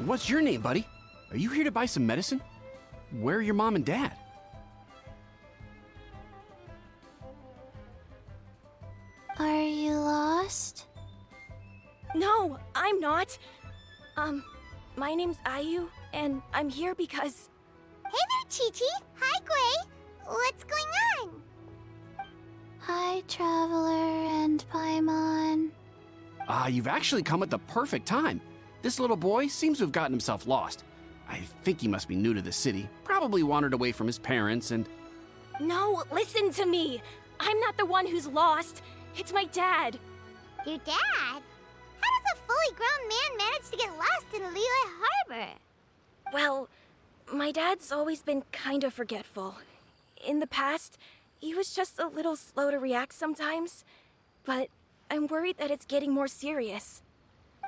What's your name, buddy? Are you here to buy some medicine? Where are your mom and dad? Are you lost? No, I'm not. My name's Ayu, and I'm here because... Hey there, Chi-Chi. Hi, Gui. What's going on? Hi, Traveler and Paimon. You've actually come at the perfect time. This little boy seems to have gotten himself lost. I think he must be new to the city. Probably wandered away from his parents and... No, listen to me. I'm not the one who's lost. It's my dad. Your dad? How does a fully grown man manage to get lost in Liyue Harbor? Well, my dad's always been kind of forgetful. In the past, he was just a little slow to react sometimes. But I'm worried that it's getting more serious.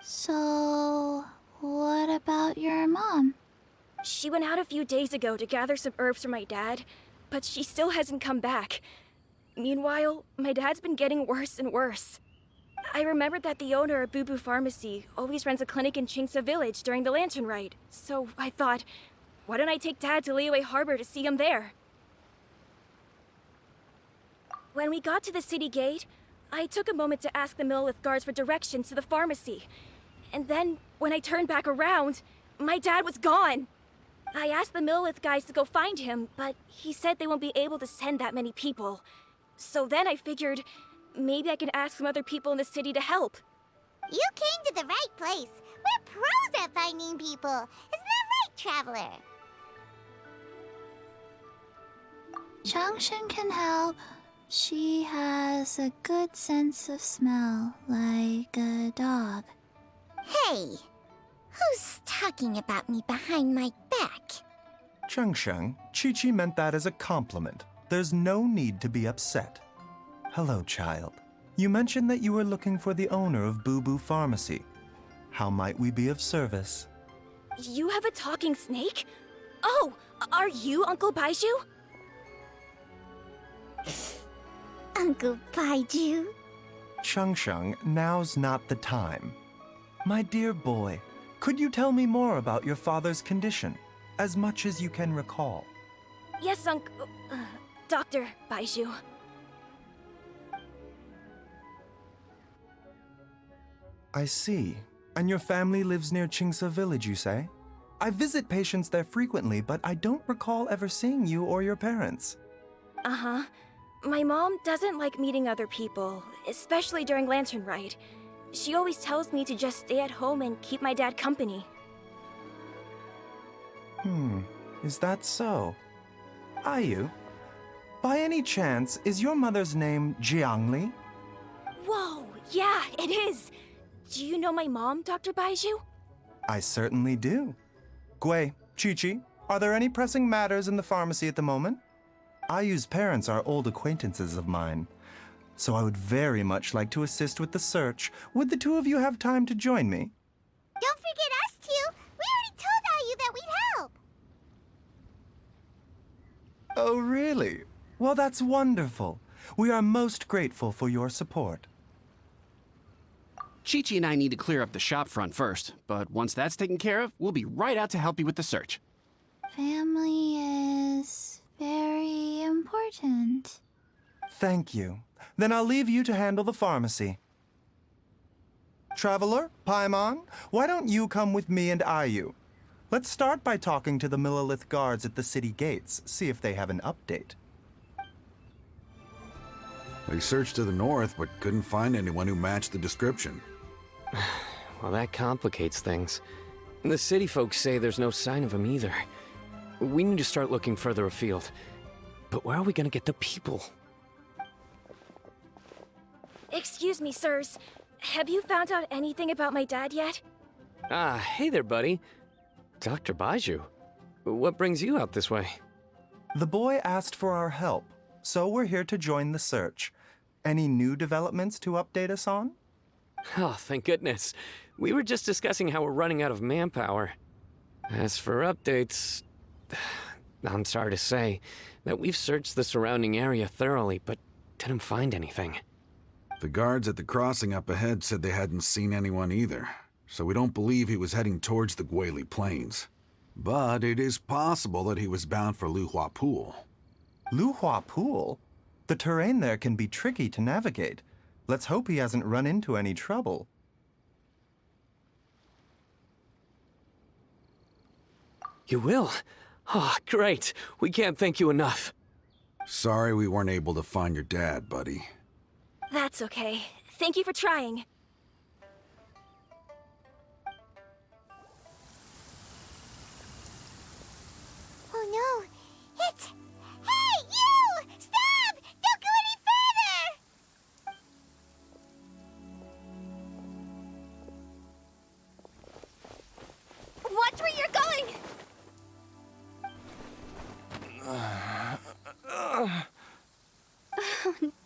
So, what about your mom? She went out a few days ago to gather some herbs for my dad, but she still hasn't come back. Meanwhile, my dad's been getting worse and worse. I remembered that the owner of Boo Pharmacy always runs a clinic in Chingsa Village during the Lantern Rite, so I thought, why don't I take Dad to Liyue Harbor to see him there? When we got to the city gate, I took a moment to ask the Millelith guards for directions to the pharmacy. And then, when I turned back around, my dad was gone. I asked the Millelith guys to go find him, but he said they won't be able to send that many people. So then I figured, maybe I can ask some other people in the city to help. You came to the right place. We're pros at finding people. Isn't that right, Traveler? Genshin can help. She has a good sense of smell, like a dog. Hey, who's talking about me behind my back? Chengsheng, Chi-Chi meant that as a compliment. There's no need to be upset. Hello, child. You mentioned that you were looking for the owner of Boo Pharmacy. How might we be of service? You have a talking snake? Oh, are you Uncle Baizhu? Uncle Baizhu? Chengsheng, now's not the time. My dear boy, could you tell me more about your father's condition, as much as you can recall? Yes, Dr. Baizhu. I see. And your family lives near Chingsa Village, you say? I visit patients there frequently, but I don't recall ever seeing you or your parents. Uh-huh. My mom doesn't like meeting other people, especially during Lantern Rite. She always tells me to just stay at home and keep my dad company. Is that so? Ayu, by any chance, is your mother's name Jiangli? Whoa, yeah, it is! Do you know my mom, Dr. Baizhu? I certainly do. Gui, Chi-Chi, are there any pressing matters in the pharmacy at the moment? Ayu's parents are old acquaintances of mine, so I would very much like to assist with the search. Would the two of you have time to join me? Don't forget us two. We already told Ayu that we'd help. Oh, really? Well, that's wonderful. We are most grateful for your support. Chi-Chi and I need to clear up the shop front first, but once that's taken care of, we'll be right out to help you with the search. Family is very important. Thank you. Then I'll leave you to handle the pharmacy. Traveler, Paimon, why don't you come with me and Ayu? Let's start by talking to the Millelith guards at the city gates, see if they have an update. We searched to the north, but couldn't find anyone who matched the description. Well, that complicates things. The city folks say there's no sign of him either. We need to start looking further afield. But where are we gonna get the people? Excuse me, sirs. Have you found out anything about my dad yet? Ah, hey there, buddy. Dr. Baizhu. What brings you out this way? The boy asked for our help, so we're here to join the search. Any new developments to update us on? Oh, thank goodness. We were just discussing how we're running out of manpower. As for updates, I'm sorry to say that we've searched the surrounding area thoroughly, but didn't find anything. The guards at the crossing up ahead said they hadn't seen anyone either. so we don't believe he was heading towards the Guili Plains. But it is possible that he was bound for Luhua Pool. Luhua Pool? The terrain there can be tricky to navigate. Let's hope he hasn't run into any trouble. You will? Oh, great. We can't thank you enough. Sorry we weren't able to find your dad, buddy. That's okay. Thank you for trying. Oh no! It's... Hey, you! Stop! Don't go any further! Watch where you're going!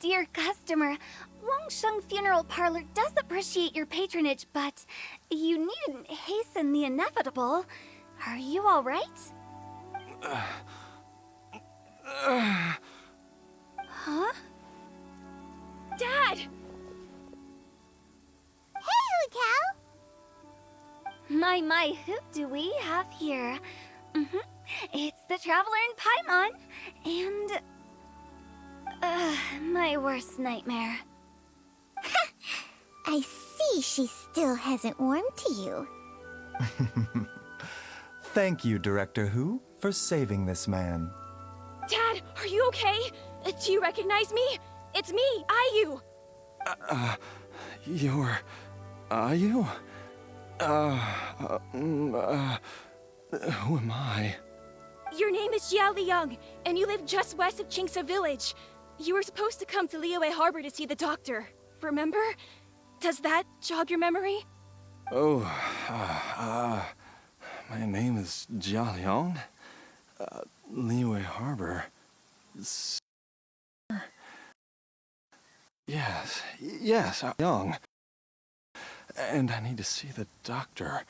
Dear customer, Wangsheng Funeral Parlor does appreciate your patronage, but you needn't hasten the inevitable. Are you all right? Huh? Dad! Hey, Hu Tao! My, who do we have here? It's the Traveler in Paimon, and... my worst nightmare. I see she still hasn't warmed to you. Thank you, Director Hu, for saving this man. Dad, are you okay? Do you recognize me? It's me, Ayu. You're... Ayu? Who am I? Your name is Jiao Liang, and you live just west of Qingsa Village. You were supposed to come to Liyue Harbor to see the doctor. Remember? Does that jog your memory? Oh, my name is Jia Liang. Liyue Harbor. Yes, Young. And I need to see the doctor.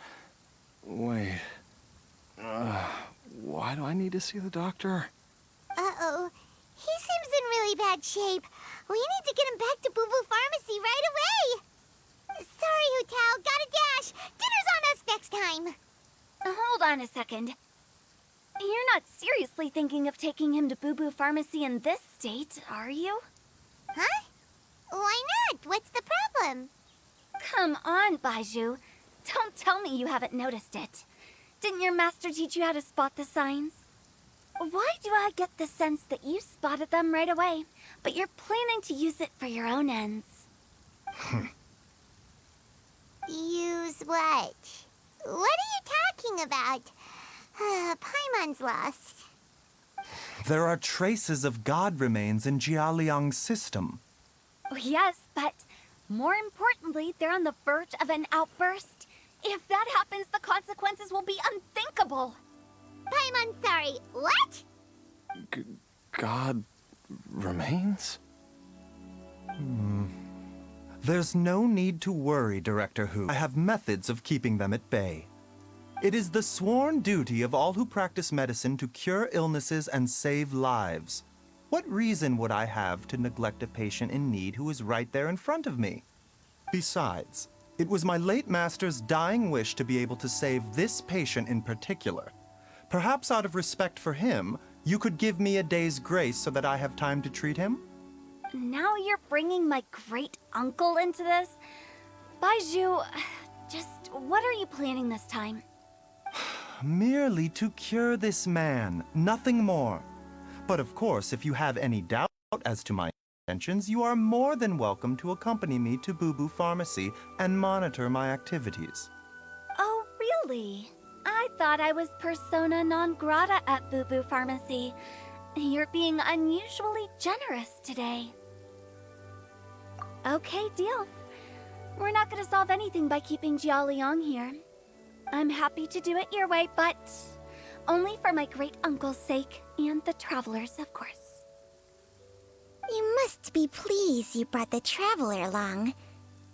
Wait. Why do I need to see the doctor? Uh-oh. He seems in really bad shape. We need to get him back to Boo Boo Pharmacy right away. Sorry, Hu Tao. Gotta dash. Dinner's on us next time. Hold on a second. You're not seriously thinking of taking him to Boo Boo Pharmacy in this state, are you? Huh? Why not? What's the problem? Come on, Baizhu. Don't tell me you haven't noticed it. Didn't your master teach you how to spot the signs? Why do I get the sense that you spotted them right away, but you're planning to use it for your own ends? Use what? What are you talking about? Paimon's lost. There are traces of god remains in Jialiang's system. Oh, yes, but more importantly, they're on the verge of an outburst. If that happens, the consequences will be unthinkable. Paimon, sorry. What? God remains? There's no need to worry, Director Hu. I have methods of keeping them at bay. It is the sworn duty of all who practice medicine to cure illnesses and save lives. What reason would I have to neglect a patient in need who is right there in front of me? Besides, it was my late master's dying wish to be able to save this patient in particular. Perhaps out of respect for him, you could give me a day's grace so that I have time to treat him? Now you're bringing my great-uncle into this? Baizhu, just what are you planning this time? Merely to cure this man, nothing more. But of course, if you have any doubt as to my intentions, you are more than welcome to accompany me to Boo Boo Pharmacy and monitor my activities. Oh, really? I thought I was persona non grata at Boo Boo Pharmacy. You're being unusually generous today. Okay, deal. We're not gonna solve anything by keeping Jiao Liang here. I'm happy to do it your way, but only for my great-uncle's sake and the travelers, of course. You must be pleased you brought the traveler along.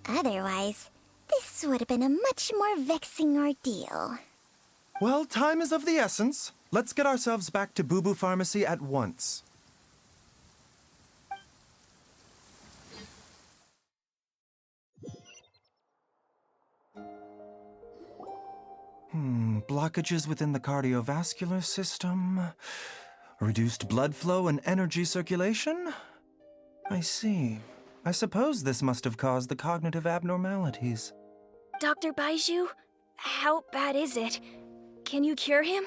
Otherwise, this would have been a much more vexing ordeal. Well, time is of the essence. Let's get ourselves back to Boo Boo Pharmacy at once. Blockages within the cardiovascular system, reduced blood flow and energy circulation? I see. I suppose this must have caused the cognitive abnormalities. Dr. Baizhu, how bad is it? Can you cure him?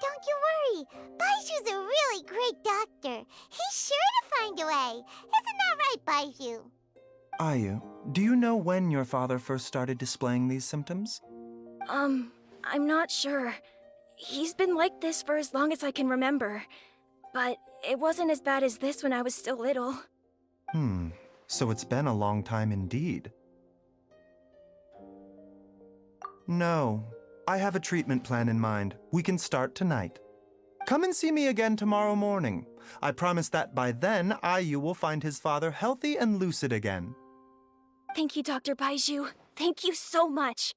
Don't you worry. Baiju's a really great doctor. He's sure to find a way. Isn't that right, Baizhu? Ayu, do you know when your father first started displaying these symptoms? I'm not sure. He's been like this for as long as I can remember. But it wasn't as bad as this when I was still little. So it's been a long time indeed. No, I have a treatment plan in mind. We can start tonight. Come and see me again tomorrow morning. I promise that by then, Ayu will find his father healthy and lucid again. Thank you, Dr. Baizhu. Thank you so much.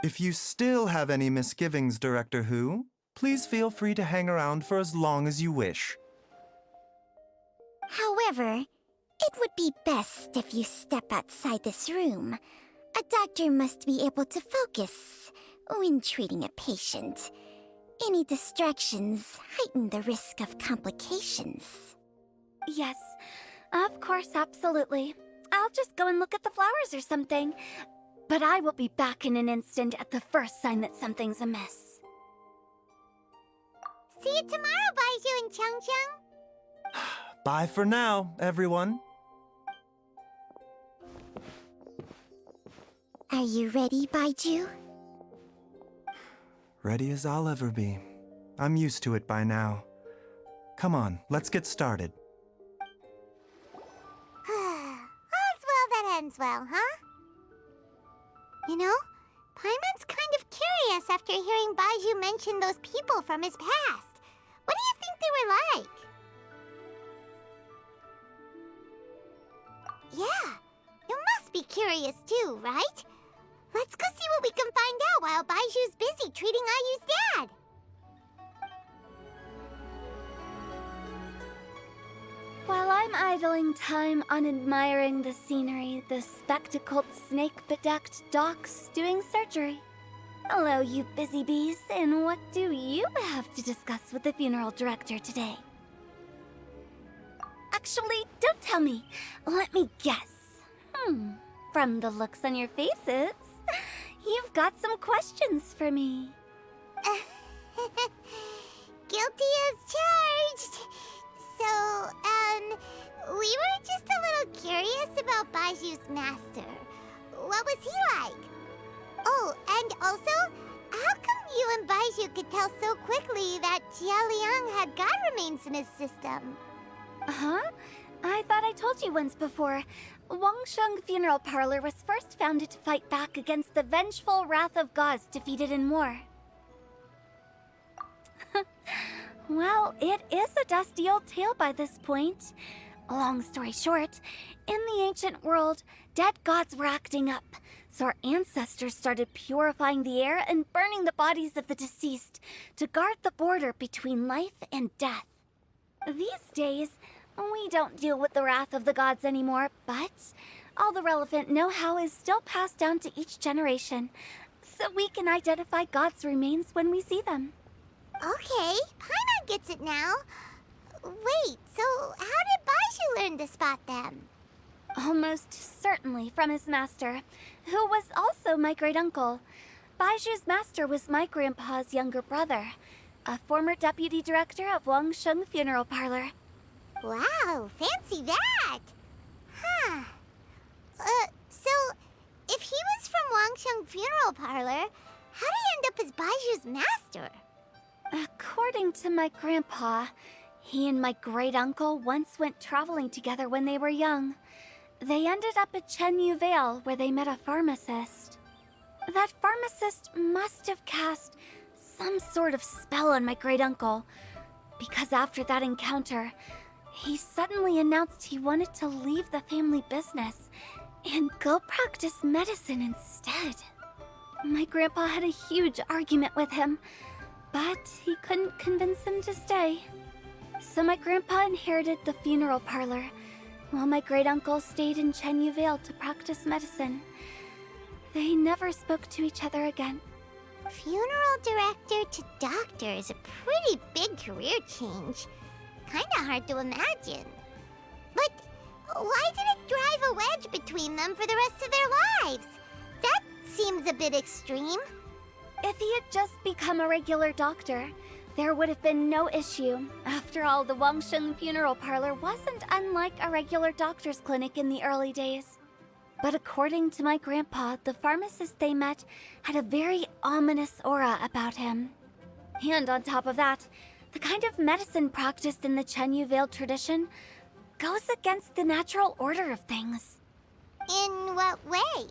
If you still have any misgivings, Director Hu, please feel free to hang around for as long as you wish. However, it would be best if you step outside this room. A doctor must be able to focus when treating a patient. Any distractions heighten the risk of complications. Yes, of course, absolutely. I'll just go and look at the flowers or something. But I will be back in an instant at the first sign that something's amiss. See you tomorrow, Baizhu and Changcheng. Bye for now, everyone. Are you ready, Baizhu? Ready as I'll ever be. I'm used to it by now. Come on, let's get started. All's well that ends well, huh? You know, Paimon's kind of curious after hearing Baizhu mention those people from his past. What do you think they were like? Yeah, you must be curious too, right? Let's go see what we can find out while Baizhu's busy treating Ayu's dad. While I'm idling time on admiring the scenery, the spectacled snake-bedecked docs doing surgery. Hello, you busy bees, and what do you have to discuss with the funeral director today? Actually, don't tell me. Let me guess. From the looks on your faces, you've got some questions for me. Guilty as charged. So, we were just a little curious about Baiju's master. What was he like? Oh, and also, how come you and Baizhu could tell so quickly that Jia Liang had god remains in his system? Huh? I thought I told you once before. Wangsheng Funeral Parlor was first founded to fight back against the vengeful wrath of gods defeated in war. Well, it is a dusty old tale by this point. Long story short, in the ancient world, dead gods were acting up, so our ancestors started purifying the air and burning the bodies of the deceased to guard the border between life and death. These days, we don't deal with the wrath of the gods anymore, but all the relevant know-how is still passed down to each generation, so we can identify gods' remains when we see them. Okay, Paimon gets it now. Wait, so how did Baizhu learn to spot them? Almost certainly from his master, who was also my great-uncle. Baiju's master was my grandpa's younger brother, a former deputy director of Wangsheng Funeral Parlor. Wow, fancy that! Huh. So, if he was from Wangsheng Funeral Parlor, how did he end up as Baiju's master? According to my grandpa, he and my great-uncle once went traveling together when they were young. They ended up at Chenyu Vale, where they met a pharmacist. That pharmacist must have cast some sort of spell on my great-uncle, because after that encounter, he suddenly announced he wanted to leave the family business and go practice medicine instead. My grandpa had a huge argument with him, but he couldn't convince him to stay. So my grandpa inherited the funeral parlor, while my great-uncle stayed in Chenyu Vale to practice medicine. They never spoke to each other again. Funeral director to doctor is a pretty big career change. Kinda hard to imagine. But why did it drive a wedge between them for the rest of their lives? That seems a bit extreme. If he had just become a regular doctor, there would have been no issue. After all, the Wangsheng Funeral Parlor wasn't unlike a regular doctor's clinic in the early days. But according to my grandpa, the pharmacist they met had a very ominous aura about him. And on top of that, the kind of medicine practiced in the Chenyu Vale tradition goes against the natural order of things. In what way?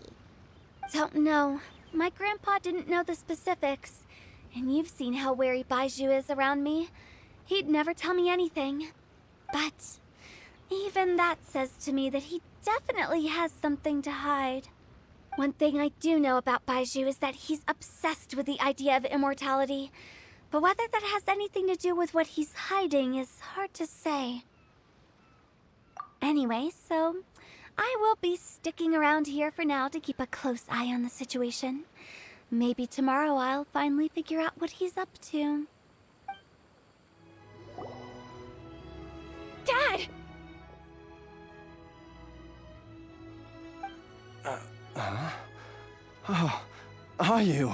Don't know. My grandpa didn't know the specifics. And you've seen how wary Baizhu is around me. He'd never tell me anything. But even that says to me that he definitely has something to hide. One thing I do know about Baizhu is that he's obsessed with the idea of immortality. But whether that has anything to do with what he's hiding is hard to say. Anyway, so I will be sticking around here for now to keep a close eye on the situation. Maybe tomorrow I'll finally figure out what he's up to. Dad! Oh, are you?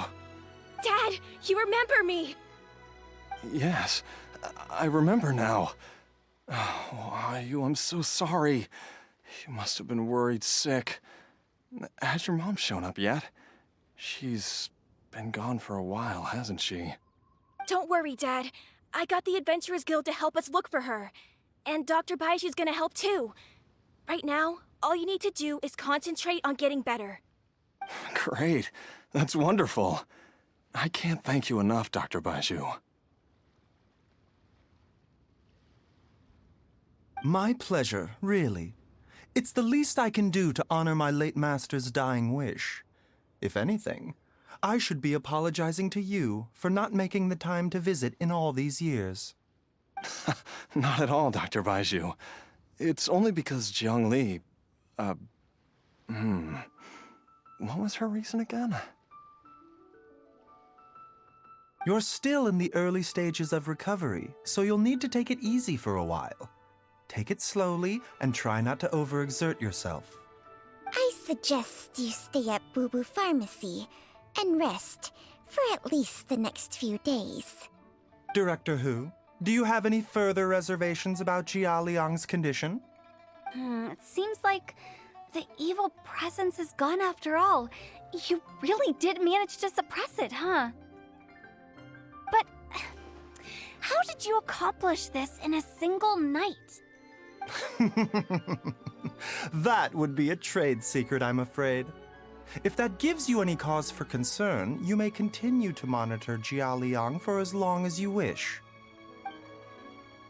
Dad, you remember me! Yes, I remember now. Oh, are you? I'm so sorry. You must have been worried sick. Has your mom shown up yet? She's been gone for a while, hasn't she? Don't worry, Dad. I got the Adventurers Guild to help us look for her. And Dr. Baizhu's gonna help too. Right now, all you need to do is concentrate on getting better. Great. That's wonderful. I can't thank you enough, Dr. Baizhu. My pleasure, really. It's the least I can do to honor my late master's dying wish. If anything, I should be apologizing to you for not making the time to visit in all these years. Not at all, Dr. Baizhu. It's only because Jiang Li... What was her reason again? You're still in the early stages of recovery, so you'll need to take it easy for a while. Take it slowly and try not to overexert yourself. I suggest you stay at Boo Boo Pharmacy and rest for at least the next few days. Director Hu, do you have any further reservations about Jia Liang's condition? It seems like the evil presence is gone after all. You really did manage to suppress it, huh? But how did you accomplish this in a single night? That would be a trade secret, I'm afraid. If that gives you any cause for concern, you may continue to monitor Jia Liang for as long as you wish.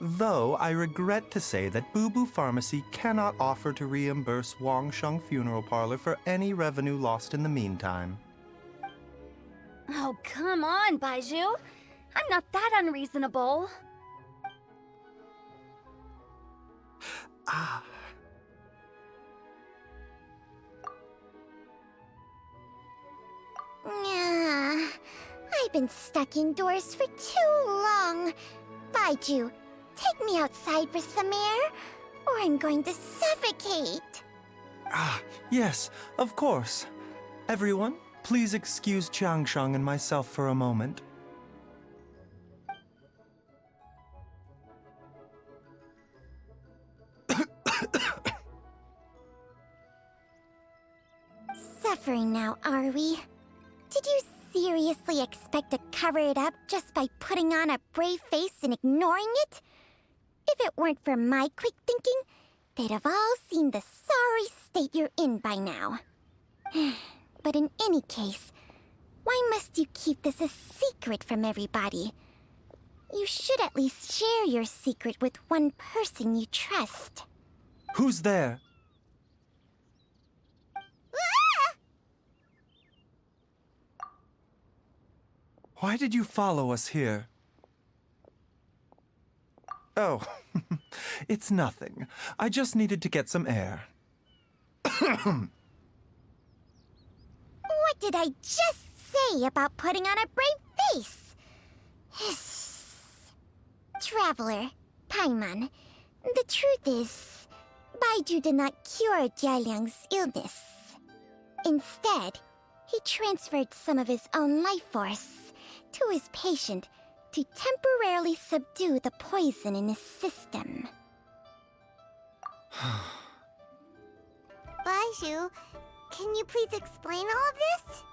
Though I regret to say that Boo Boo Pharmacy cannot offer to reimburse Wangsheng Funeral Parlor for any revenue lost in the meantime. Oh, come on, Baizhu. I'm not that unreasonable. I've been stuck indoors for too long. Baizhu, take me outside for some air, or I'm going to suffocate. Yes, of course. Everyone, please excuse Changsheng and myself for a moment. Suffering now, are we? Did you seriously expect to cover it up just by putting on a brave face and ignoring it? If it weren't for my quick thinking, they'd have all seen the sorry state you're in by now. But in any case, why must you keep this a secret from everybody? You should at least share your secret with one person you trust. Who's there? Why did you follow us here? Oh, it's nothing. I just needed to get some air. What did I just say? say about putting on a brave face? Traveler, Paimon, the truth is, Baizhu did not cure Jialiang's illness. Instead, he transferred some of his own life force to his patient to temporarily subdue the poison in his system. Baizhu, can you please explain all of this?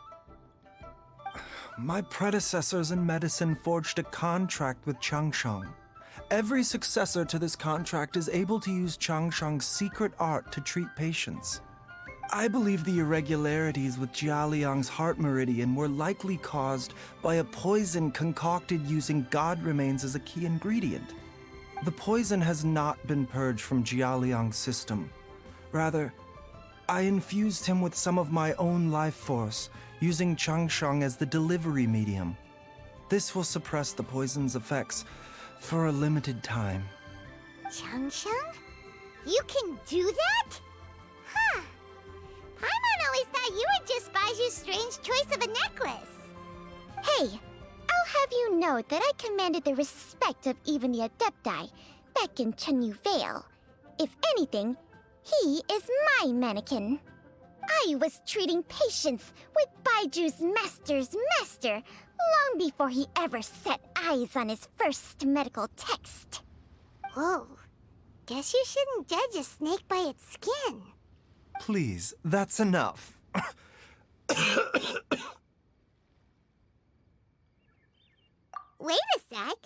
My predecessors in medicine forged a contract with Changsheng. Every successor to this contract is able to use Changsheng's secret art to treat patients. I believe the irregularities with Jialiang's heart meridian were likely caused by a poison concocted using god remains as a key ingredient. The poison has not been purged from Jialiang's system. Rather, I infused him with some of my own life force, using Changsheng as the delivery medium. This will suppress the poison's effects for a limited time. Changsheng? You can do that? Huh. Paimon always thought you were just Baiju's strange choice of a necklace. Hey, I'll have you know that I commanded the respect of even the Adepti back in Chenyu Vale. If anything, he is my mannequin. I was treating patients with Baiju's master's master long before he ever set eyes on his first medical text. Whoa. Guess you shouldn't judge a snake by its skin. Please, that's enough. Wait a sec.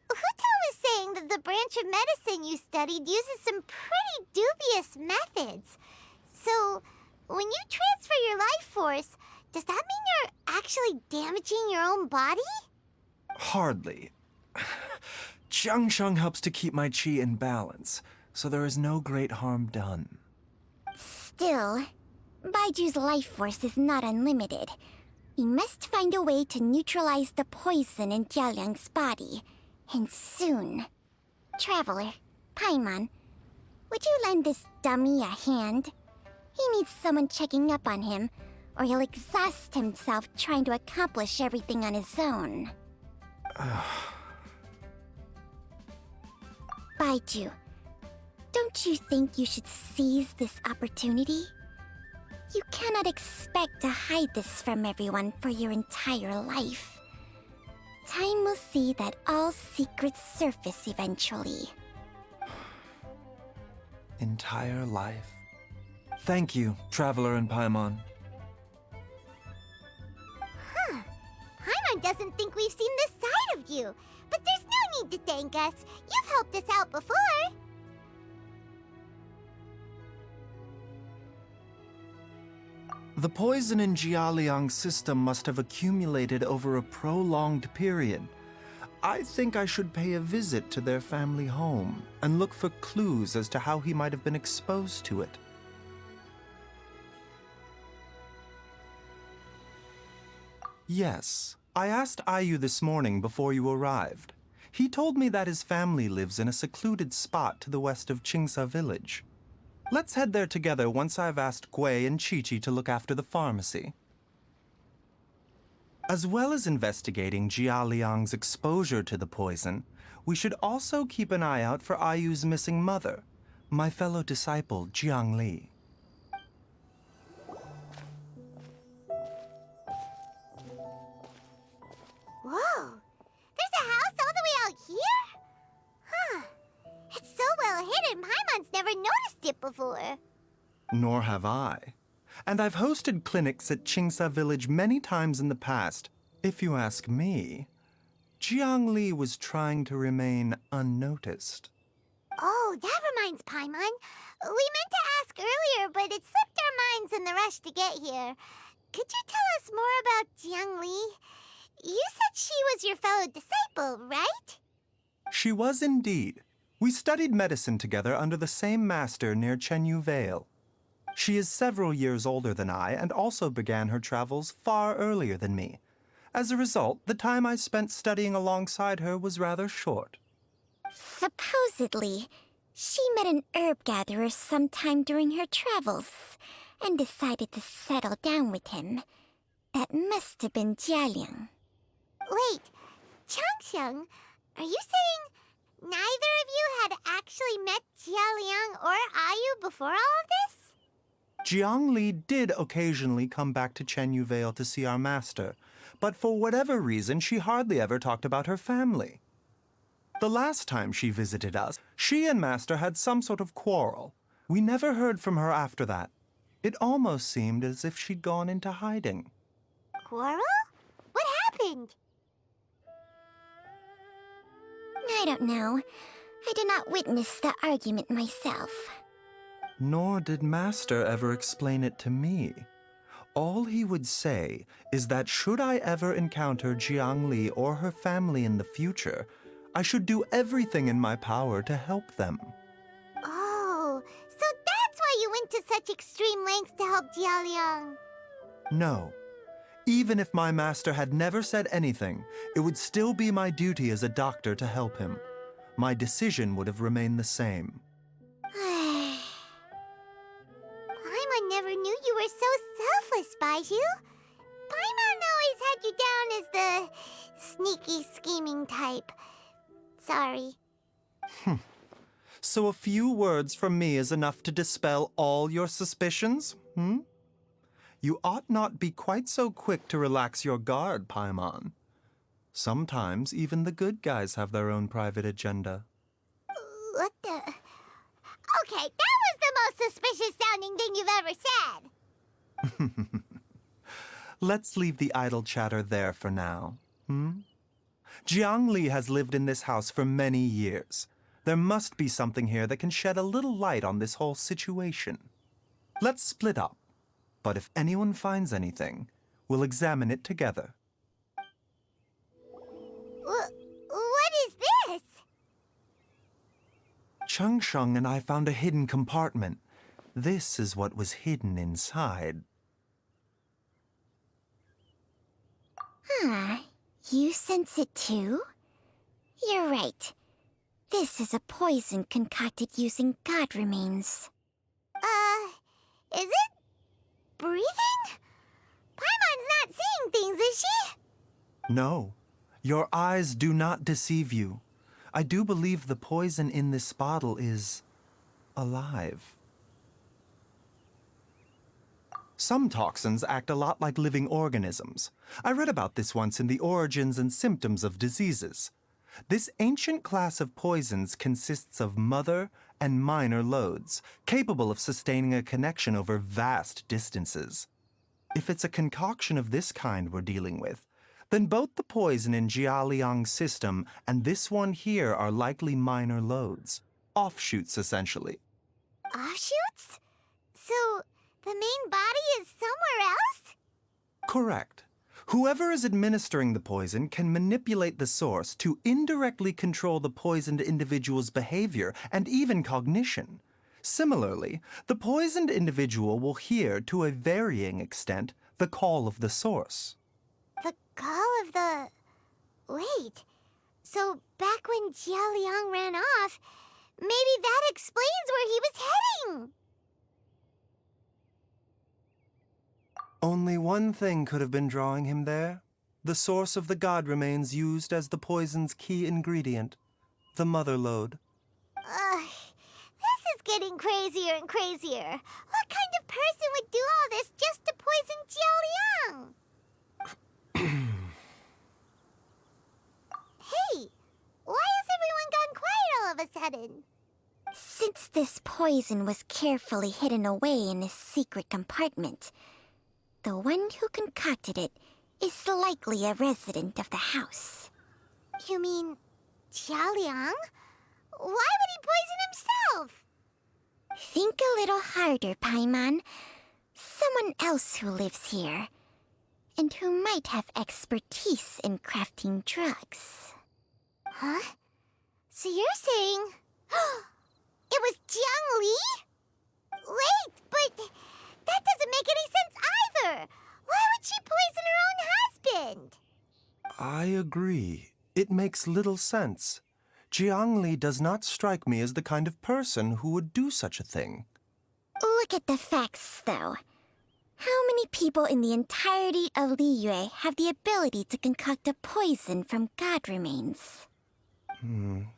Huto was saying that the branch of medicine you studied uses some pretty dubious methods. So, when you transfer your life force, does that mean you're actually damaging your own body? Hardly. Changsheng helps to keep my chi in balance, so there is no great harm done. Still, Baiju's life force is not unlimited. We must find a way to neutralize the poison in Jialiang's body, and soon. Traveler, Paimon, would you lend this dummy a hand? He needs someone checking up on him, or he'll exhaust himself trying to accomplish everything on his own. Baizhu, don't you think you should seize this opportunity? You cannot expect to hide this from everyone for your entire life. Time will see that all secrets surface eventually. Entire life. Thank you, Traveler and Paimon. Huh. Paimon doesn't think we've seen this side of you. But there's no need to thank us. You've helped us out before. The poison in Jialiang's system must have accumulated over a prolonged period. I think I should pay a visit to their family home and look for clues as to how he might have been exposed to it. Yes, I asked Ayu this morning before you arrived. He told me that his family lives in a secluded spot to the west of Qingsa village. Let's head there together once I've asked Gui and Qiqi to look after the pharmacy. As well as investigating Jialiang's exposure to the poison, we should also keep an eye out for Ayu's missing mother, my fellow disciple Jiang Li. Whoa! There's a house all the way out here? Huh. It's so well hidden, Paimon's never noticed it before. Nor have I. And I've hosted clinics at Qingsa village many times in the past. If you ask me, Jiang Li was trying to remain unnoticed. Oh, that reminds Paimon. We meant to ask earlier, but it slipped our minds in the rush to get here. Could you tell us more about Jiang Li? You said she was your fellow disciple, right? She was indeed. We studied medicine together under the same master near Chenyu Vale. She is several years older than I and also began her travels far earlier than me. As a result, the time I spent studying alongside her was rather short. Supposedly, she met an herb gatherer sometime during her travels and decided to settle down with him. That must have been Jialiang. Wait, Changsheng, are you saying neither of you had actually met Jialiang or Ayu before all of this? Jiang Li did occasionally come back to Chenyu Vale to see our master, but for whatever reason, she hardly ever talked about her family. The last time she visited us, she and Master had some sort of quarrel. We never heard from her after that. It almost seemed as if she'd gone into hiding. Quarrel? What happened? I don't know. I did not witness the argument myself. Nor did Master ever explain it to me. All he would say is that should I ever encounter Jiang Li or her family in the future, I should do everything in my power to help them. Oh, so that's why you went to such extreme lengths to help Jialiang. No. Even if my master had never said anything, it would still be my duty as a doctor to help him. My decision would have remained the same. Paimon never knew you were so selfless, Baizhu. Paimon always had you down as the sneaky, scheming type. Sorry. So a few words from me is enough to dispel all your suspicions, You ought not be quite so quick to relax your guard, Paimon. Sometimes even the good guys have their own private agenda. What the... Okay, that was the most suspicious-sounding thing you've ever said. Let's leave the idle chatter there for now, Jiang Li has lived in this house for many years. There must be something here that can shed a little light on this whole situation. Let's split up, but if anyone finds anything, we'll examine it together. What is this? Changsheng and I found a hidden compartment. This is what was hidden inside. You sense it too? You're right. This is a poison concocted using god remains. Is it breathing? Paimon's not seeing things, is she? No, your eyes do not deceive you. I do believe the poison in this bottle is alive. Some toxins act a lot like living organisms. I read about this once in the Origins and Symptoms of Diseases. This ancient class of poisons consists of mother and minor loads, capable of sustaining a connection over vast distances. If it's a concoction of this kind we're dealing with, then both the poison in Jialiang's system and this one here are likely minor loads. Offshoots, essentially. Offshoots? So, the main body is somewhere else? Correct. Whoever is administering the poison can manipulate the source to indirectly control the poisoned individual's behavior and even cognition. Similarly, the poisoned individual will hear, to a varying extent, the call of the source. The call of the... Wait. So, back when Jialiang ran off, maybe that explains where he was heading! Only one thing could have been drawing him there. The source of the god remains used as the poison's key ingredient, the mother lode. This is getting crazier and crazier. What kind of person would do all this just to poison Jialiang? Hey, why has everyone gone quiet all of a sudden? Since this poison was carefully hidden away in a secret compartment, the one who concocted it is likely a resident of the house. You mean Jialiang? Why would he poison himself? Think a little harder, Paimon. Someone else who lives here, and who might have expertise in crafting drugs. Huh? So you're saying... it was Jiang Li? Wait, but that doesn't make any sense either! Why would she poison her own husband? I agree. It makes little sense. Jiang Li does not strike me as the kind of person who would do such a thing. Look at the facts, though. How many people in the entirety of Liyue have the ability to concoct a poison from god remains?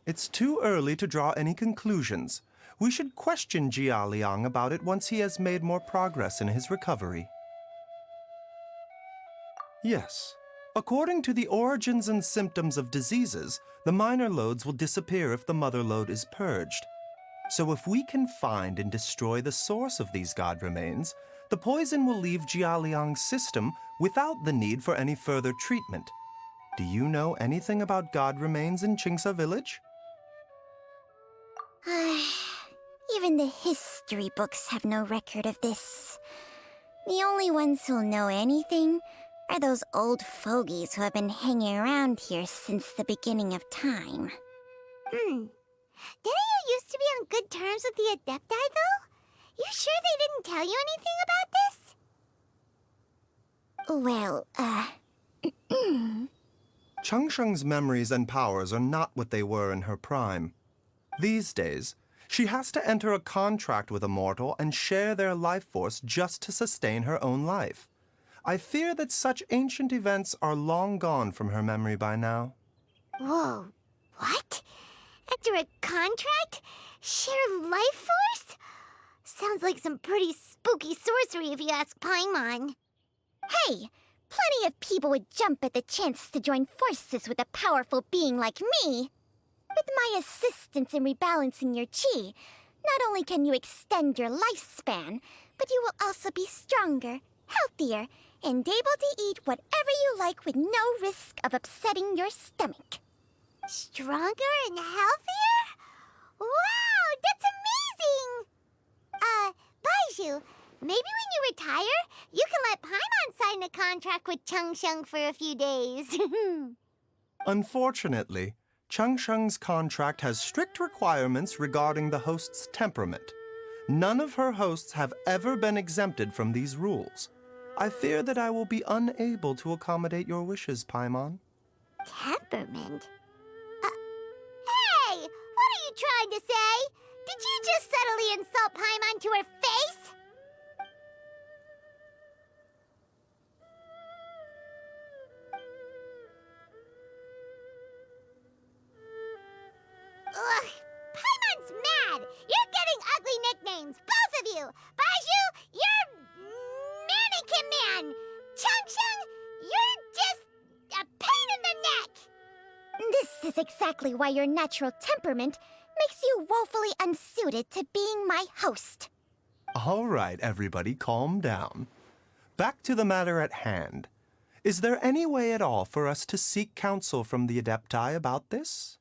It's too early to draw any conclusions. We should question Jia Liang about it once he has made more progress in his recovery. Yes. According to the origins and symptoms of diseases, the minor loads will disappear if the mother load is purged. So if we can find and destroy the source of these god remains, the poison will leave Jia Liang's system without the need for any further treatment. Do you know anything about god remains in Qingsa village? Even the history books have no record of this. The only ones who'll know anything are those old fogies who have been hanging around here since the beginning of time. Didn't you used to be on good terms with the Adepti, though? You sure they didn't tell you anything about this? Changsheng's memories and powers are not what they were in her prime. These days, she has to enter a contract with a mortal and share their life force just to sustain her own life. I fear that such ancient events are long gone from her memory by now. Whoa, what? Enter a contract? Share life force? Sounds like some pretty spooky sorcery if you ask Paimon. Hey! Plenty of people would jump at the chance to join forces with a powerful being like me. With my assistance in rebalancing your chi, not only can you extend your lifespan, but you will also be stronger, healthier, and able to eat whatever you like with no risk of upsetting your stomach. Stronger and healthier? Wow, that's amazing! Baizhu, maybe when you retire, you can let Paimon sign a contract with Changsheng for a few days. Unfortunately, Changsheng's contract has strict requirements regarding the host's temperament. None of her hosts have ever been exempted from these rules. I fear that I will be unable to accommodate your wishes, Paimon. Temperament? Hey! What are you trying to say? Did you just subtly insult Paimon to her face? Ugh, Paimon's mad! You're getting ugly nicknames, both of you! Baizhu, you're Mannequin Man! Changsheng, you're just a pain in the neck! This is exactly why your natural temperament makes you woefully unsuited to being my host. All right, everybody, calm down. Back to the matter at hand. Is there any way at all for us to seek counsel from the Adepti about this?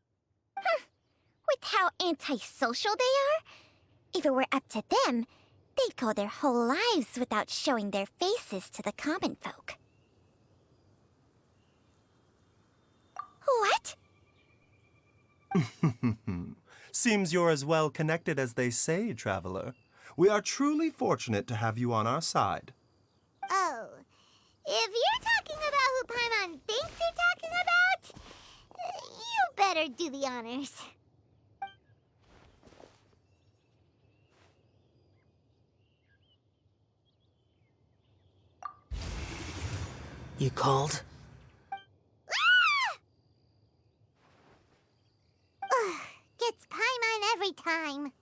With how antisocial they are, if it were up to them, they'd go their whole lives without showing their faces to the common folk. What? Seems you're as well connected as they say, Traveler. We are truly fortunate to have you on our side. Oh, if you're talking about who Paimon thinks you're talking about, you better do the honors. You called? Gets Paimon every time.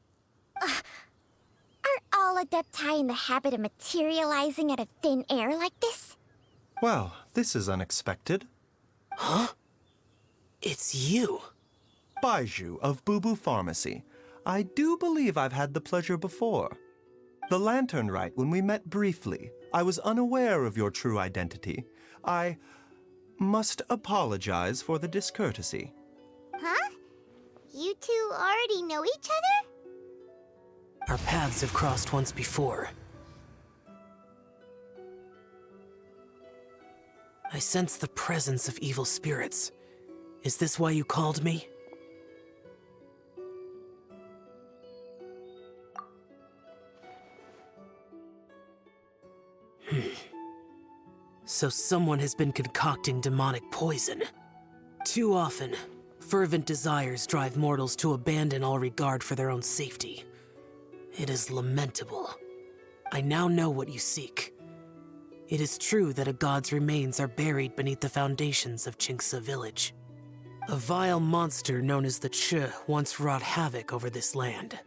Are all Adepti in the habit of materializing out of thin air like this? Well, this is unexpected. Huh? It's you. Baizhu of Boo Pharmacy. I do believe I've had the pleasure before. The Lantern Rite, when we met briefly, I was unaware of your true identity. I must apologize for the discourtesy. Huh? You two already know each other? Our paths have crossed once before. I sense the presence of evil spirits. Is this why you called me? So someone has been concocting demonic poison. Too often, fervent desires drive mortals to abandon all regard for their own safety. It is lamentable. I now know what you seek. It is true that a god's remains are buried beneath the foundations of Jinxa village. A vile monster known as the Ch once wrought havoc over this land,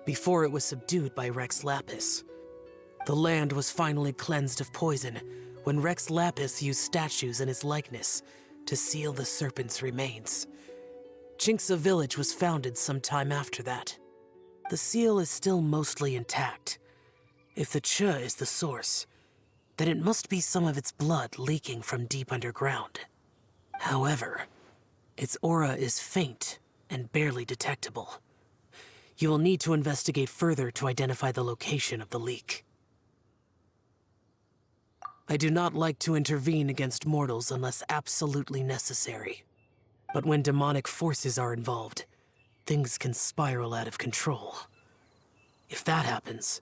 before it was subdued by Rex Lapis. The land was finally cleansed of poison when Rex Lapis used statues in his likeness to seal the serpent's remains. Jinxa village was founded some time after that. The seal is still mostly intact. If the Ch is the source, then it must be some of its blood leaking from deep underground. However, its aura is faint and barely detectable. You will need to investigate further to identify the location of the leak. I do not like to intervene against mortals unless absolutely necessary. But when demonic forces are involved, things can spiral out of control. If that happens,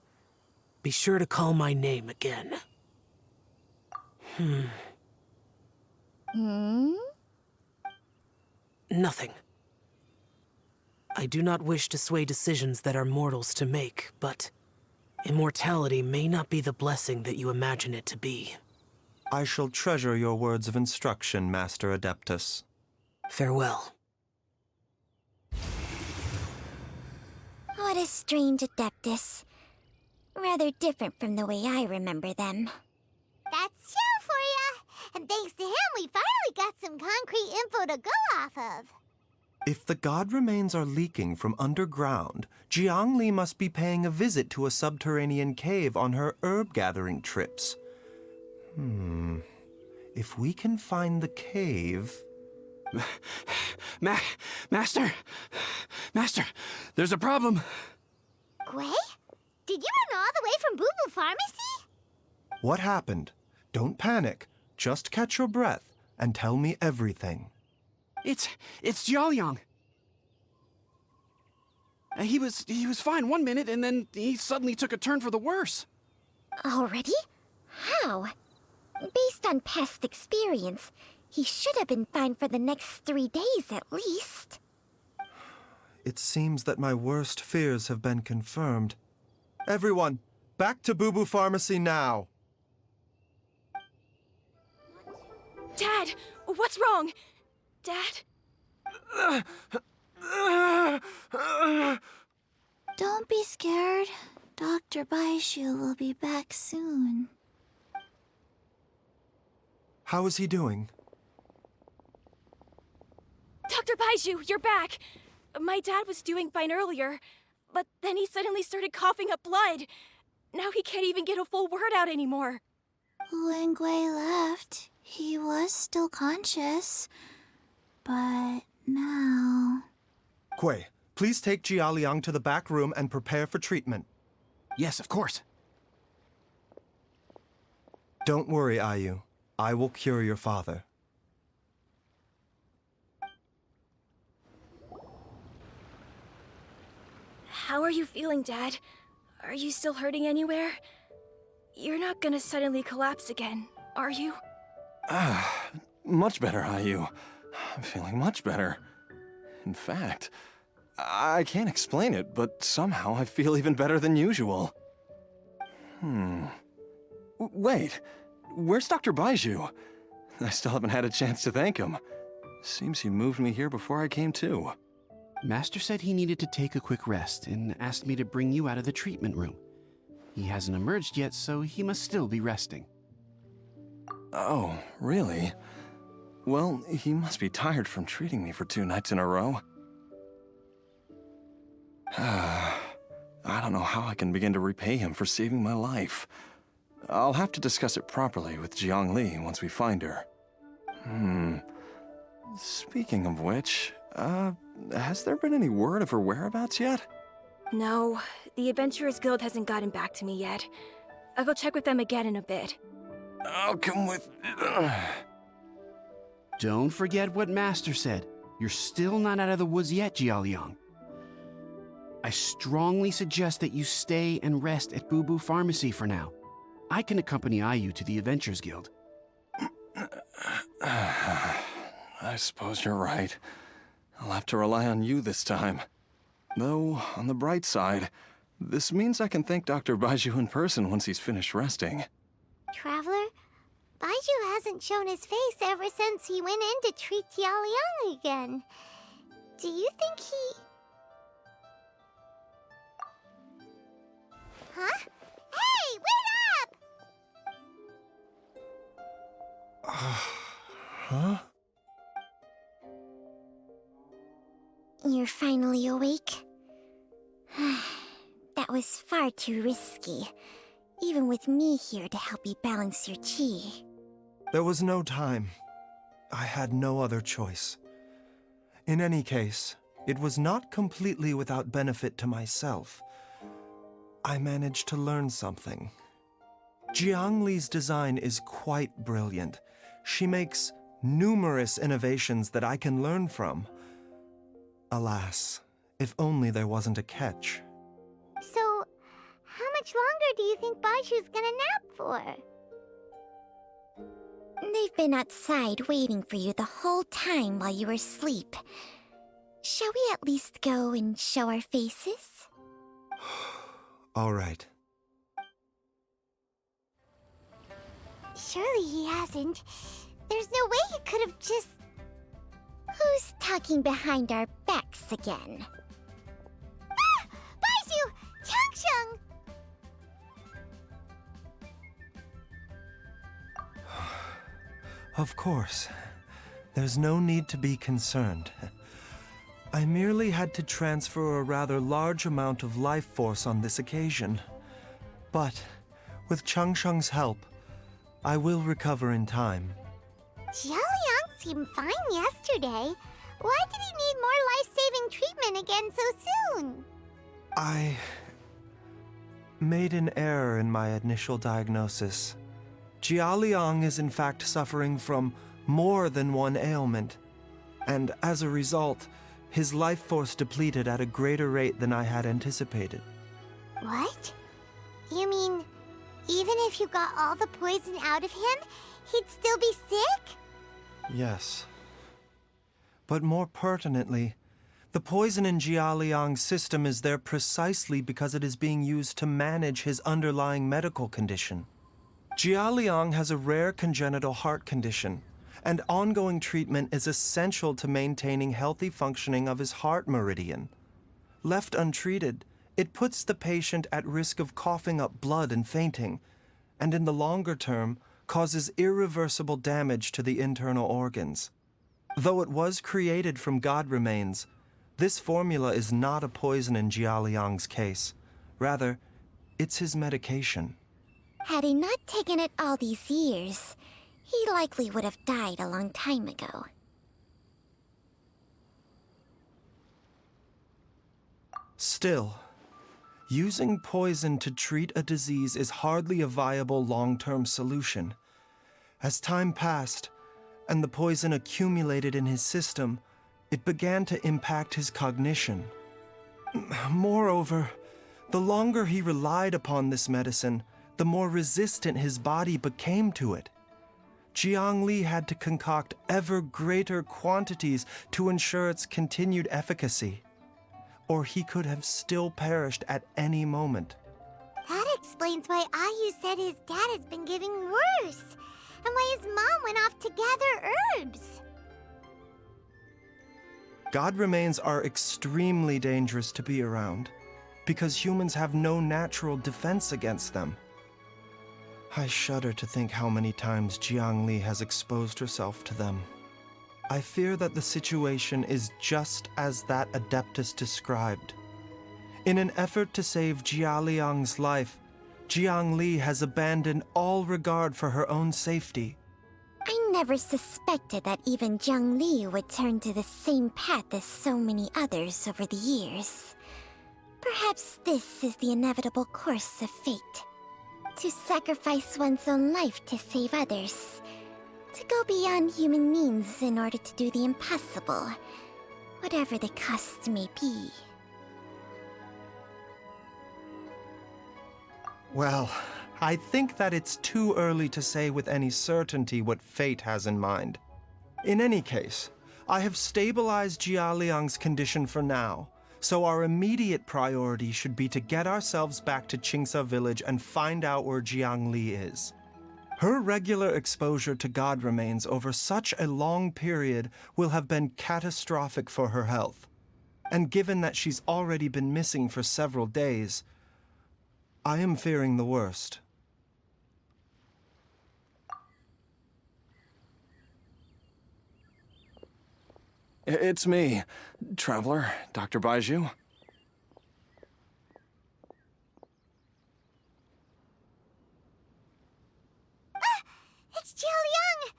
be sure to call my name again. Nothing. I do not wish to sway decisions that are mortals to make, but immortality may not be the blessing that you imagine it to be. I shall treasure your words of instruction, Master Adeptus. Farewell. What a strange Adeptus. Rather different from the way I remember them. That's Shell for ya! And thanks to him, we finally got some concrete info to go off of. If the god remains are leaking from underground, Jiangli must be paying a visit to a subterranean cave on her herb-gathering trips. If we can find the cave... Master, there's a problem. Gwei? Did you run all the way from Boo Boo Pharmacy? What happened? Don't panic. Just catch your breath and tell me everything. It's Jiaoliang. He was fine one minute, and then he suddenly took a turn for the worse. Already? How? Based on past experience, he should have been fine for the next 3 days at least. It seems that my worst fears have been confirmed. Everyone, back to Boo Boo Pharmacy now! Dad, what's wrong? Dad? Don't be scared. Dr. Baizhu will be back soon. How is he doing? Dr. Baizhu, you're back! My dad was doing fine earlier, but then he suddenly started coughing up blood. Now he can't even get a full word out anymore. When Gwei left, he was still conscious. But now... Gwei, please take Jiaoliang to the back room and prepare for treatment. Yes, of course. Don't worry, Ayu. I will cure your father. How are you feeling, Dad? Are you still hurting anywhere? You're not gonna suddenly collapse again, are you? Much better, Ayu. I'm feeling much better. In fact, I can't explain it, but somehow I feel even better than usual. Wait, where's Dr. Baizhu? I still haven't had a chance to thank him. Seems he moved me here before I came to. Master said he needed to take a quick rest and asked me to bring you out of the treatment room. He hasn't emerged yet, so he must still be resting. Oh, really? Well, he must be tired from treating me for 2 nights in a row. I don't know how I can begin to repay him for saving my life. I'll have to discuss it properly with Jiangli once we find her. Speaking of which, has there been any word of her whereabouts yet? No, the Adventurers Guild hasn't gotten back to me yet. I'll go check with them again in a bit. I'll come with... Don't forget what Master said. You're still not out of the woods yet, Jiaoliang. I strongly suggest that you stay and rest at Boo Boo Pharmacy for now. I can accompany Ayu to the Adventurers Guild. I suppose you're right. I'll have to rely on you this time. Though, on the bright side, this means I can thank Dr. Baizhu in person once he's finished resting. Traveler, Baizhu hasn't shown his face ever since he went in to treat Jialiang again. Do you think he... Huh? Hey, wait up! Huh? You're finally awake? That was far too risky, even with me here to help you balance your chi. There was no time. I had no other choice. In any case, it was not completely without benefit to myself. I managed to learn something. Jiang Li's design is quite brilliant. She makes numerous innovations that I can learn from. Alas, if only there wasn't a catch. So, how much longer do you think Baizhu's gonna nap for? They've been outside waiting for you the whole time while you were asleep. Shall we at least go and show our faces? All right. Surely he hasn't. There's no way he could have just... Who's talking behind our backs again? Ah! Baizhu! Changsheng! Of course. There's no need to be concerned. I merely had to transfer a rather large amount of life force on this occasion. But, with Changsheng's help, I will recover in time. Jialiang seemed fine yesterday. Why did he need more life-saving treatment again so soon? I made an error in my initial diagnosis. Jialiang is in fact suffering from more than one ailment, and as a result, his life force depleted at a greater rate than I had anticipated. What? You mean, even if you got all the poison out of him, he'd still be sick? Yes. But more pertinently, the poison in Jialiang's system is there precisely because it is being used to manage his underlying medical condition. Jialiang has a rare congenital heart condition, and ongoing treatment is essential to maintaining healthy functioning of his heart meridian. Left untreated, it puts the patient at risk of coughing up blood and fainting, and in the longer term, causes irreversible damage to the internal organs. Though it was created from god remains, this formula is not a poison in Jialiang's case. Rather, it's his medication. Had he not taken it all these years, he likely would have died a long time ago. Still, using poison to treat a disease is hardly a viable long-term solution. As time passed, and the poison accumulated in his system, it began to impact his cognition. Moreover, the longer he relied upon this medicine, the more resistant his body became to it. Jiang Li had to concoct ever greater quantities to ensure its continued efficacy, or he could have still perished at any moment. That explains why Ayu said his dad has been getting worse, and why his mom went off to gather herbs. God remains are extremely dangerous to be around, because humans have no natural defense against them. I shudder to think how many times Jiang Li has exposed herself to them. I fear that the situation is just as that Adeptus described. In an effort to save Jialiang's life, Jiang Li has abandoned all regard for her own safety. I never suspected that even Jiang Li would turn to the same path as so many others over the years. Perhaps this is the inevitable course of fate. To sacrifice one's own life to save others. To go beyond human means in order to do the impossible, whatever the cost may be. Well, I think that it's too early to say with any certainty what fate has in mind. In any case, I have stabilized Jialiang's condition for now, so our immediate priority should be to get ourselves back to Qingce village and find out where Jiang Li is. Her regular exposure to god remains over such a long period will have been catastrophic for her health. And given that she's already been missing for several days, I am fearing the worst. It's me, Traveler, Dr. Baizhu. It's Jialiang!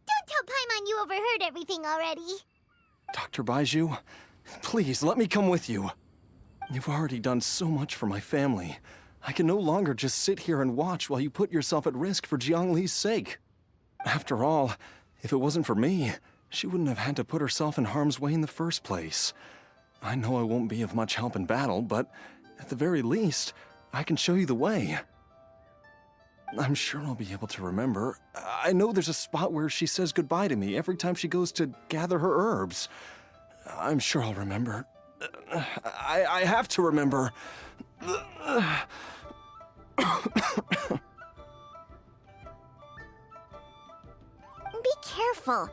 Don't tell Paimon you overheard everything already. Dr. Baizhu, please let me come with you. You've already done so much for my family. I can no longer just sit here and watch while you put yourself at risk for Jiangli's sake. After all, if it wasn't for me, she wouldn't have had to put herself in harm's way in the first place. I know I won't be of much help in battle, but at the very least, I can show you the way. I'm sure I'll be able to remember. I know there's a spot where she says goodbye to me every time she goes to gather her herbs. I'm sure I'll remember. I have to remember. Be careful.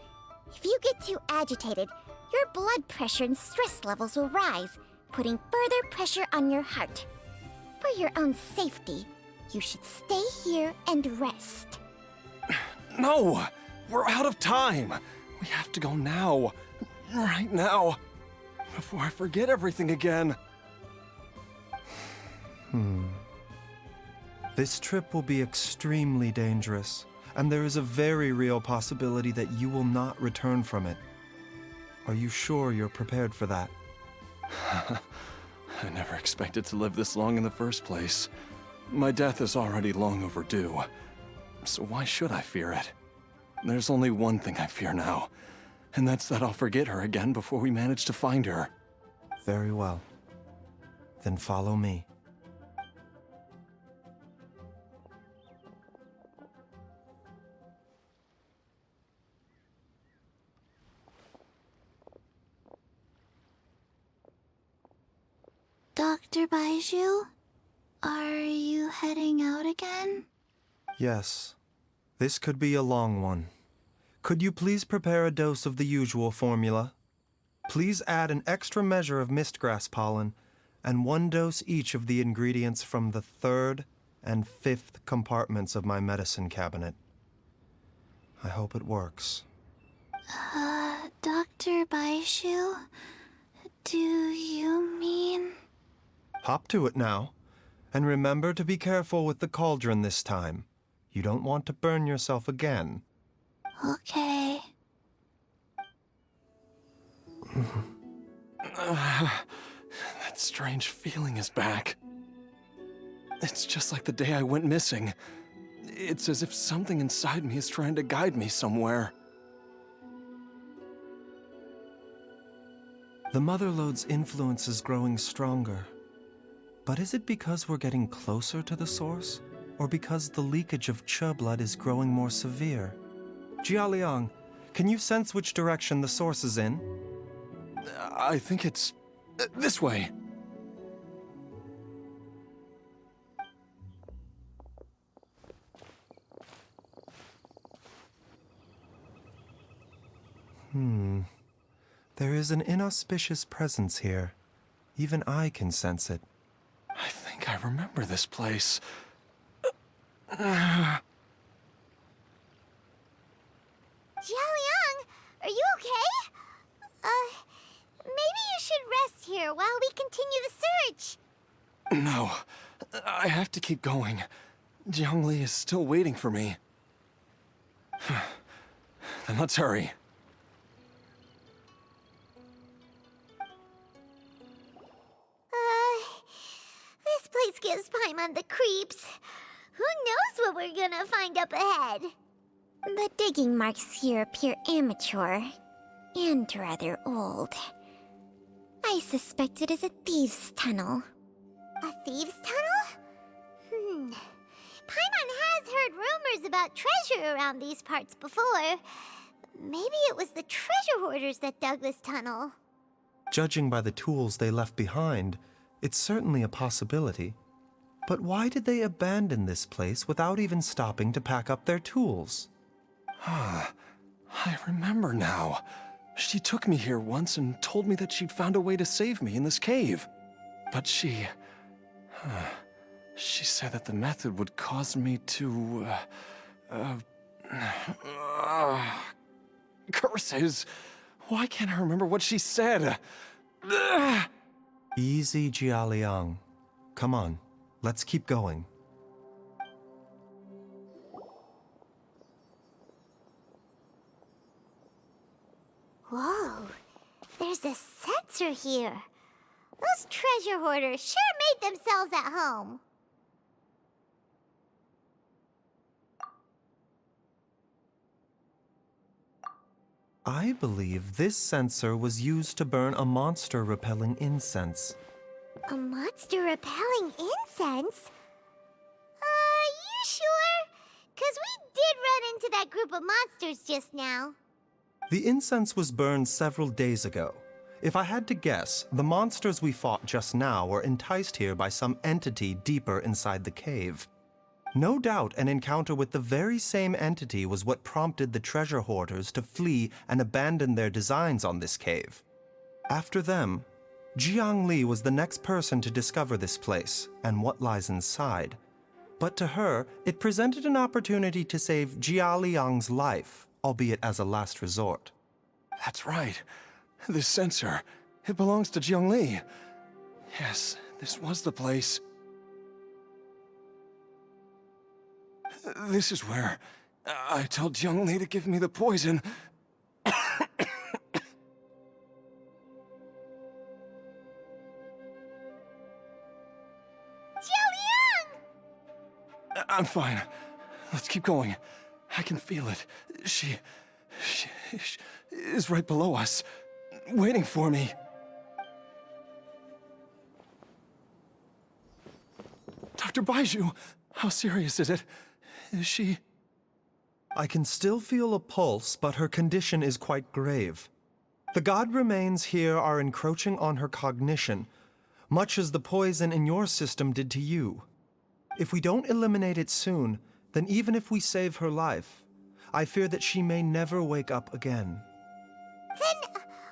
If you get too agitated, your blood pressure and stress levels will rise, putting further pressure on your heart. For your own safety, you should stay here and rest. No! We're out of time! We have to go now. Right now. Before I forget everything again. This trip will be extremely dangerous, and there is a very real possibility that you will not return from it. Are you sure you're prepared for that? I never expected to live this long in the first place. My death is already long overdue. So why should I fear it? There's only one thing I fear now, and that's that I'll forget her again before we manage to find her. Very well. Then follow me. Dr. Baizhu, are you heading out again? Yes. This could be a long one. Could you please prepare a dose of the usual formula? Please add an extra measure of mistgrass pollen and 1 dose each of the ingredients from the 3rd and 5th compartments of my medicine cabinet. I hope it works. Dr. Baizhu, do you mean... Hop to it now. And remember to be careful with the cauldron this time. You don't want to burn yourself again. Okay. That strange feeling is back. It's just like the day I went missing. It's as if something inside me is trying to guide me somewhere. The Motherlode's influence is growing stronger. But is it because we're getting closer to the source? Or because the leakage of Che blood is growing more severe? Jialiang, can you sense which direction the source is in? I think it's... this way. There is an inauspicious presence here. Even I can sense it. I think I remember this place. Jialiang, are you okay? Maybe you should rest here while we continue the search. No, I have to keep going. Jiangli is still waiting for me. Then let's hurry. This place gives Paimon the creeps. Who knows what we're gonna find up ahead? The digging marks here appear amateur and rather old. I suspect it is a thieves' tunnel. A thieves' tunnel? Paimon has heard rumors about treasure around these parts before. Maybe it was the treasure hoarders that dug this tunnel. Judging by the tools they left behind, it's certainly a possibility. But why did they abandon this place without even stopping to pack up their tools? I remember now. She took me here once and told me that she'd found a way to save me in this cave. But she said that the method would cause me to, curses. Why can't I remember what she said? Easy, Jialiang. Come on, let's keep going. Whoa, there's a sensor here. Those treasure hoarders sure made themselves at home. I believe this sensor was used to burn a monster-repelling incense. A monster repelling incense? You sure? 'Cause we did run into that group of monsters just now. The incense was burned several days ago. If I had to guess, the monsters we fought just now were enticed here by some entity deeper inside the cave. No doubt an encounter with the very same entity was what prompted the treasure hoarders to flee and abandon their designs on this cave. After them, Jiang Li was the next person to discover this place and what lies inside. But to her, it presented an opportunity to save Jia Liang's life, albeit as a last resort. That's right. This sensor, it belongs to Jiang Li. Yes, this was the place. This is where I told Jiang Li to give me the poison. I'm fine. Let's keep going. I can feel it. She is right below us, waiting for me. Dr. Baizhu, how serious is it? Is she... I can still feel a pulse, but her condition is quite grave. The god remains here are encroaching on her cognition, much as the poison in your system did to you. If we don't eliminate it soon, then even if we save her life, I fear that she may never wake up again. Then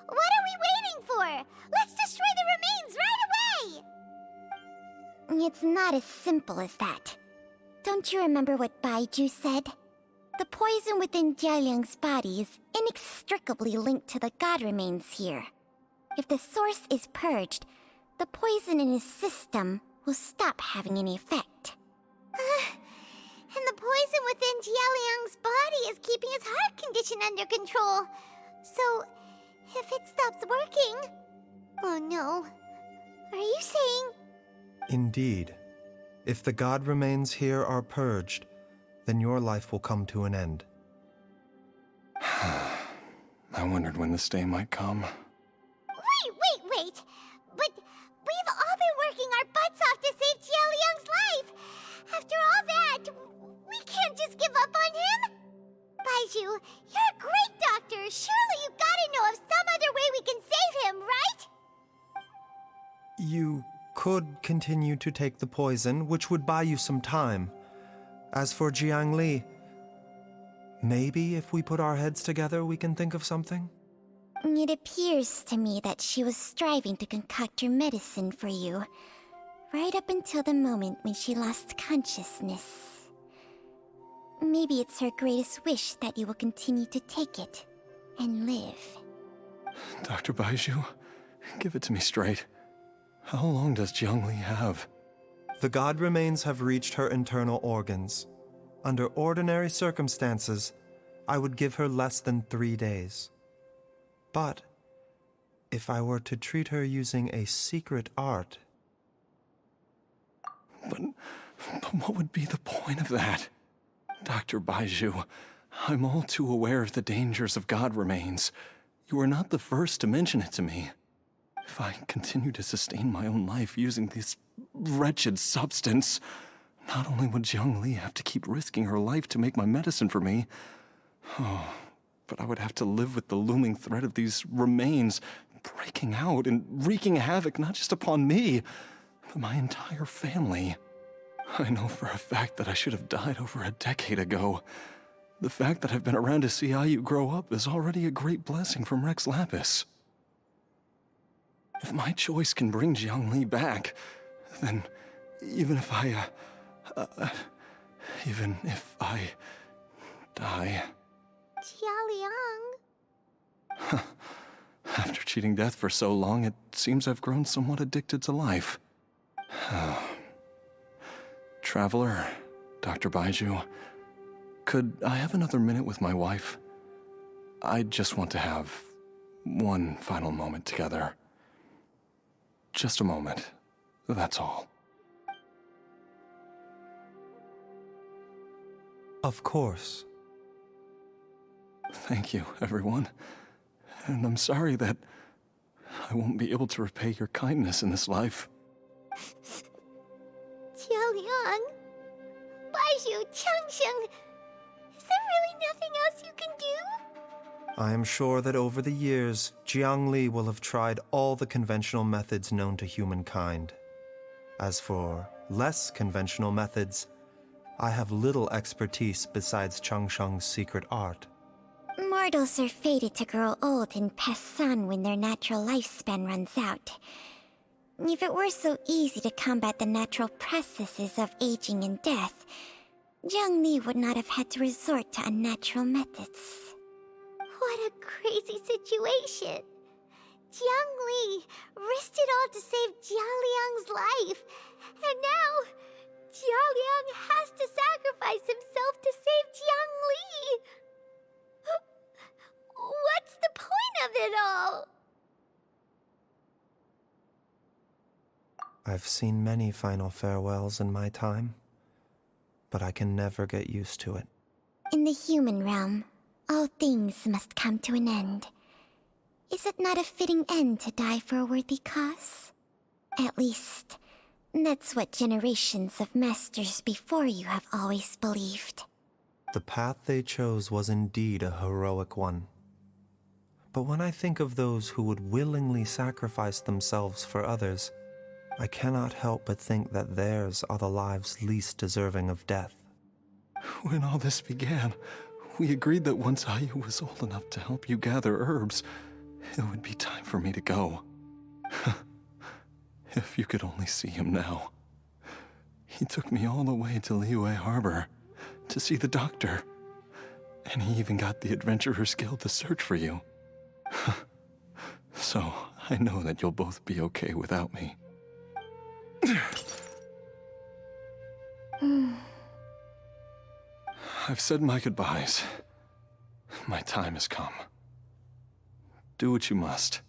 what are we waiting for? Let's destroy the remains right away! It's not as simple as that. Don't you remember what Baizhu said? The poison within Jialiang's body is inextricably linked to the god remains here. If the source is purged, the poison in his system will stop having any effect. And the poison within Jialiang's body is keeping his heart condition under control. So, if it stops working... Oh no. Are you saying... Indeed. If the god remains here are purged, then your life will come to an end. I wondered when this day might come. Wait! But we've all been working our butts off to save Jialiang's life! After all that, we can't just give up on him! Baizhu, you're a great doctor! Surely you gotta know of some other way we can save him, right? You could continue to take the poison, which would buy you some time. As for Jiang Li, maybe if we put our heads together, we can think of something? It appears to me that she was striving to concoct your medicine for you, right up until the moment when she lost consciousness. Maybe it's her greatest wish that you will continue to take it and live. Dr. Baizhu, give it to me straight. How long does Jiang Li have? The god remains have reached her internal organs. Under ordinary circumstances, I would give her less than 3 days. But if I were to treat her using a secret art... But what would be the point of that? Dr. Baizhu, I'm all too aware of the dangers of god remains. You are not the first to mention it to me. If I continue to sustain my own life using this wretched substance, not only would Jiang Li have to keep risking her life to make my medicine for me, but I would have to live with the looming threat of these remains breaking out and wreaking havoc not just upon me, but my entire family. I know for a fact that I should have died over a decade ago. The fact that I've been around to see Ayu grow up is already a great blessing from Rex Lapis. If my choice can bring Jiangli back, then even if I die... Jialiang. After cheating death for so long, it seems I've grown somewhat addicted to life. Traveler, Dr. Baizhu, could I have another minute with my wife? I just want to have one final moment together. Just a moment, that's all. Of course. Thank you, everyone. And I'm sorry that I won't be able to repay your kindness in this life. Jialiang. Baizhu, Changsheng. Is there really nothing else you can do? I am sure that over the years, Jiangli will have tried all the conventional methods known to humankind. As for less conventional methods, I have little expertise besides Changsheng's secret art. Mortals are fated to grow old and pass on when their natural lifespan runs out. If it were so easy to combat the natural processes of aging and death, Jiangli would not have had to resort to unnatural methods. What a crazy situation! Jiangli risked it all to save Jialiang's life, and now Jialiang has to sacrifice himself to save Jiangli! What's the point of it all? I've seen many final farewells in my time, but I can never get used to it. In the human realm, all things must come to an end. Is it not a fitting end to die for a worthy cause? At least, that's what generations of masters before you have always believed. The path they chose was indeed a heroic one. But when I think of those who would willingly sacrifice themselves for others, I cannot help but think that theirs are the lives least deserving of death. When all this began, we agreed that once Ayu was old enough to help you gather herbs, it would be time for me to go. If you could only see him now. He took me all the way to Liyue Harbor to see the doctor. And he even got the Adventurers Guild to search for you. So, I know that you'll both be okay without me. I've said my goodbyes. My time has come. Do what you must.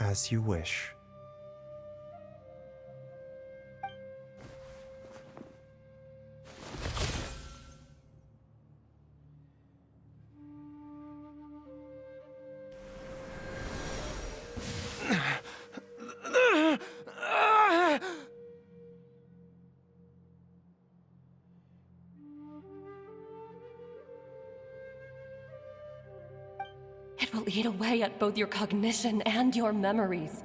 As you wish. It will eat away at both your cognition and your memories.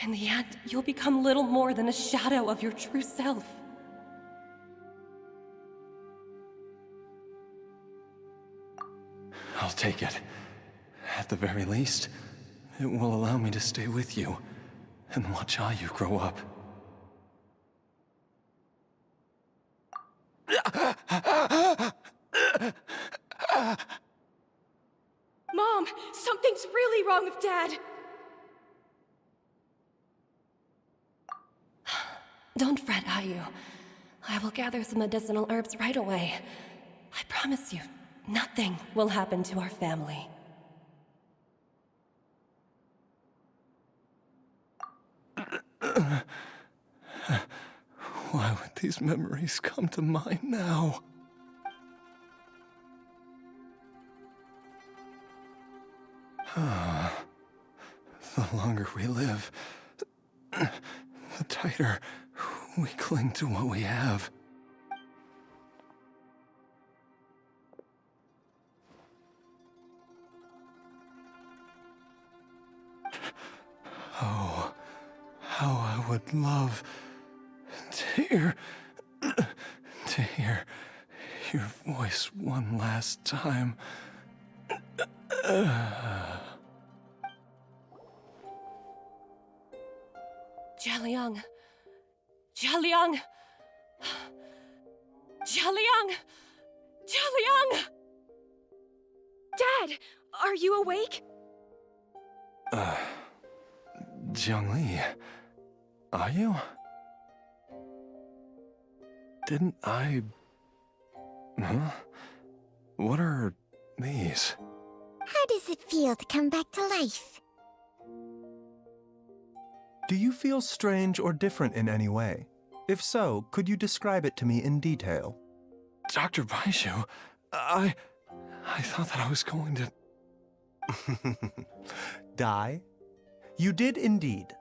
In the end, you'll become little more than a shadow of your true self. I'll take it. At the very least, it will allow me to stay with you and watch Ayu grow up. Mom, something's really wrong with Dad. Don't fret, Ayu. I will gather some medicinal herbs right away. I promise you, nothing will happen to our family. Why would these memories come to mind now? The longer we live, the tighter we cling to what we have. Oh, how I would love to hear your voice one last time. Jialiang. Jialiang. Jialiang. Jialiang. Dad, are you awake? Jiangli, are you? Didn't I... Huh? What are these? How does it feel to come back to life? Do you feel strange or different in any way? If so, could you describe it to me in detail? Dr. Baizhu, I thought that I was going to... Die? You did indeed.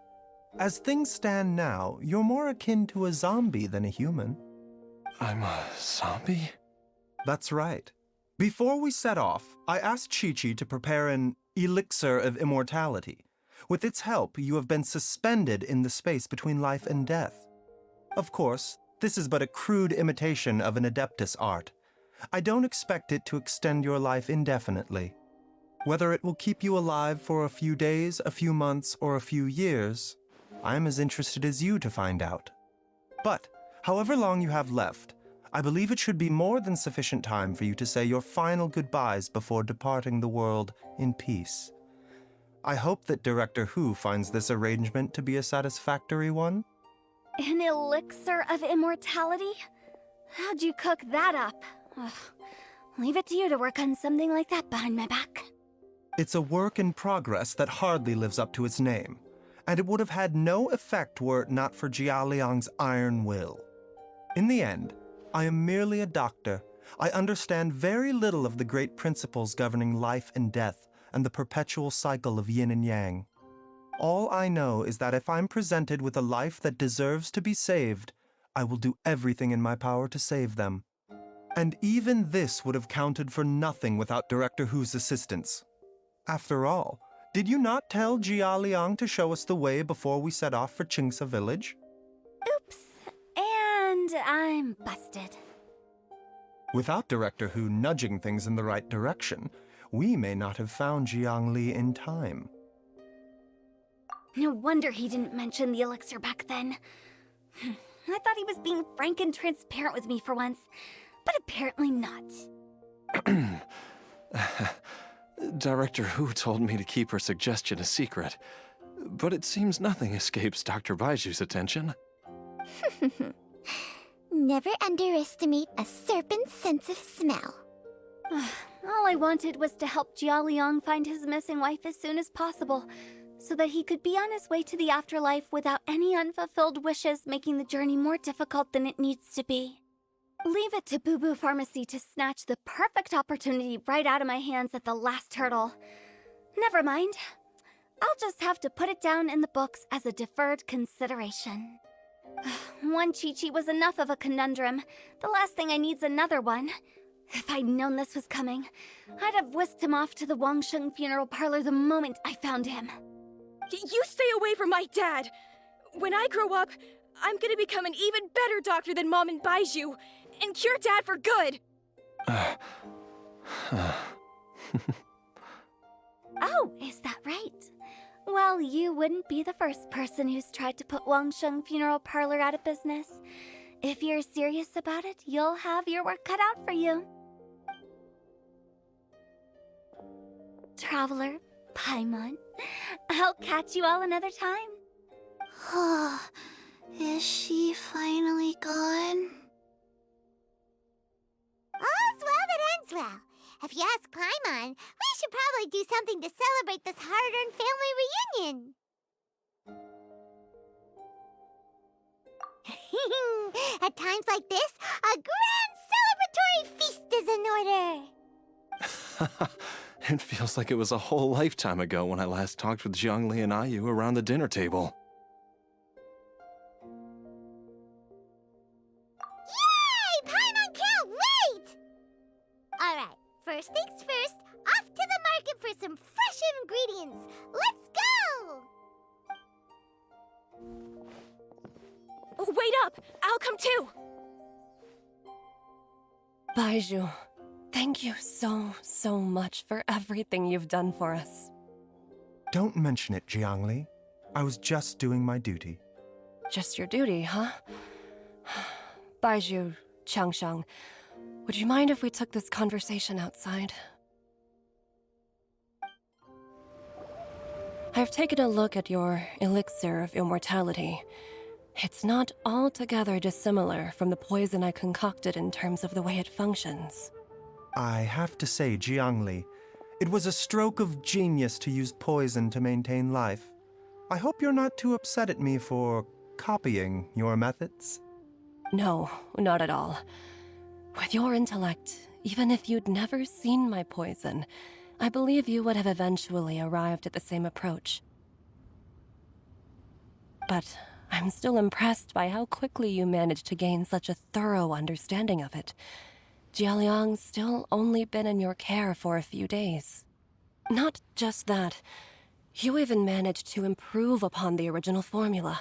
As things stand now, you're more akin to a zombie than a human. I'm a zombie? That's right. Before we set off, I asked Chi-Chi to prepare an elixir of immortality. With its help, you have been suspended in the space between life and death. Of course, this is but a crude imitation of an Adeptus art. I don't expect it to extend your life indefinitely. Whether it will keep you alive for a few days, a few months, or a few years, I'm as interested as you to find out. But, however long you have left, I believe it should be more than sufficient time for you to say your final goodbyes before departing the world in peace. I hope that Director Hu finds this arrangement to be a satisfactory one. An elixir of immortality? How'd you cook that up? Ugh. Leave it to you to work on something like that behind my back. It's a work in progress that hardly lives up to its name, and it would have had no effect were it not for Jialiang's iron will. In the end, I am merely a doctor. I understand very little of the great principles governing life and death and the perpetual cycle of yin and yang. All I know is that if I'm presented with a life that deserves to be saved, I will do everything in my power to save them. And even this would have counted for nothing without Director Hu's assistance. After all, did you not tell Jia Liang to show us the way before we set off for Qingce Village? Oops. And I'm busted. Without Director Hu nudging things in the right direction, we may not have found Jiangli in time. No wonder he didn't mention the elixir back then. I thought he was being frank and transparent with me for once, but apparently not. Director Hu told me to keep her suggestion a secret, but it seems nothing escapes Dr. Baiju's attention. Never underestimate a serpent's sense of smell. All I wanted was to help Jialiang find his missing wife as soon as possible, so that he could be on his way to the afterlife without any unfulfilled wishes making the journey more difficult than it needs to be. Leave it to Boo Boo Pharmacy to snatch the perfect opportunity right out of my hands at the last hurdle. Never mind. I'll just have to put it down in the books as a deferred consideration. One Chi-Chi was enough of a conundrum. The last thing I need's another one. If I'd known this was coming, I'd have whisked him off to the Wangsheng funeral parlor the moment I found him. You stay away from my dad! When I grow up, I'm gonna become an even better doctor than Mom and Baizhu, and cure Dad for good! Oh, is that right? Well, you wouldn't be the first person who's tried to put Wangsheng funeral parlor out of business. If you're serious about it, you'll have your work cut out for you. Traveler, Paimon, I'll catch you all another time. Oh, is she finally gone? All's well that ends well. If you ask Paimon, we should probably do something to celebrate this hard-earned family reunion. At times like this, a grand celebratory feast is in order. It feels like it was a whole lifetime ago when I last talked with Zhongli and Ayu around the dinner table. Yay! Paimon can't wait! Alright, first things first, off to the market for some fresh ingredients. Let's go! Wait up! I'll come too! Baizhu, thank you so much for everything you've done for us. Don't mention it, Jiangli. I was just doing my duty. Just your duty, huh? Baizhu, Changsheng, would you mind if we took this conversation outside? I've taken a look at your elixir of immortality. It's not altogether dissimilar from the poison I concocted in terms of the way it functions. I have to say, Jiangli, it was a stroke of genius to use poison to maintain life. I hope you're not too upset at me for copying your methods. No, not at all. With your intellect, even if you'd never seen my poison, I believe you would have eventually arrived at the same approach. But I'm still impressed by how quickly you managed to gain such a thorough understanding of it. Jialiang's still only been in your care for a few days. Not just that, you even managed to improve upon the original formula.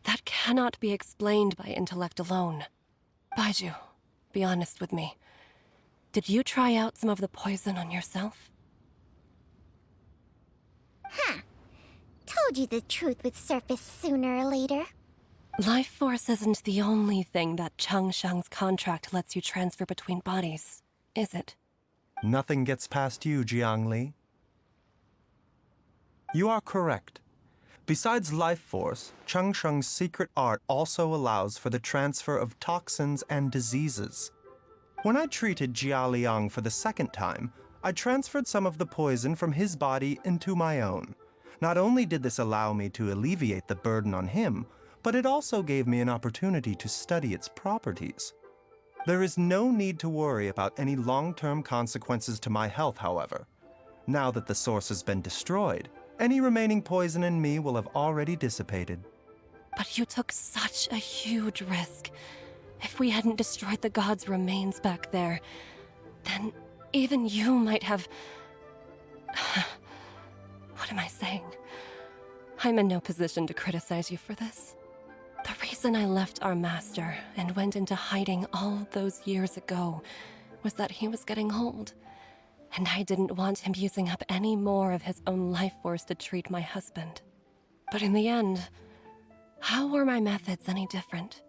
That cannot be explained by intellect alone. Baizhu, be honest with me. Did you try out some of the poison on yourself? Huh. Told you the truth would surface sooner or later. Life force isn't the only thing that Changsheng's contract lets you transfer between bodies, is it? Nothing gets past you, Jiangli. You are correct. Besides life force, Changsheng's secret art also allows for the transfer of toxins and diseases. When I treated Jia Liang for the second time, I transferred some of the poison from his body into my own. Not only did this allow me to alleviate the burden on him, but it also gave me an opportunity to study its properties. There is no need to worry about any long-term consequences to my health, however. Now that the source has been destroyed, any remaining poison in me will have already dissipated. But you took such a huge risk. If we hadn't destroyed the god's remains back there, then even you might have... What am I saying? I'm in no position to criticize you for this. The reason I left our master and went into hiding all those years ago was that he was getting old, and I didn't want him using up any more of his own life force to treat my husband. But in the end, how were my methods any different?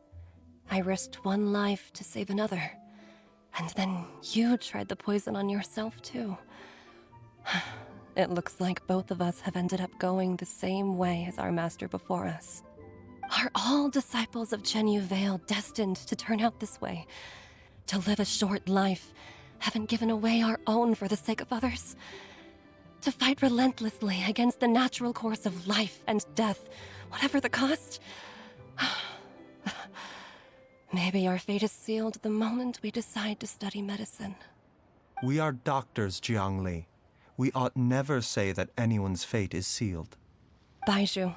I risked one life to save another, and then you tried the poison on yourself too. It looks like both of us have ended up going the same way as our master before us. Are all disciples of Chenyu Vale destined to turn out this way? To live a short life, having given away our own for the sake of others? To fight relentlessly against the natural course of life and death, whatever the cost? Maybe our fate is sealed the moment we decide to study medicine. We are doctors, Jiangli. We ought never say that anyone's fate is sealed. Baizhu,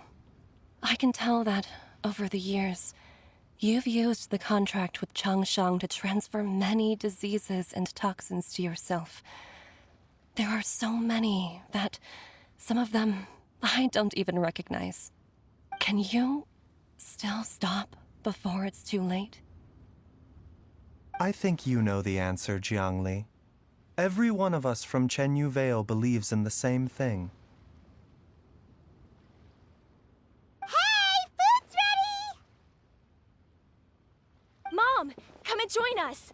I can tell that, over the years, you've used the contract with Changsheng to transfer many diseases and toxins to yourself. There are so many that, some of them, I don't even recognize. Can you still stop before it's too late? I think you know the answer, Jiangli. Every one of us from Chenyu Vale believes in the same thing. Hey, food's ready! Mom, come and join us!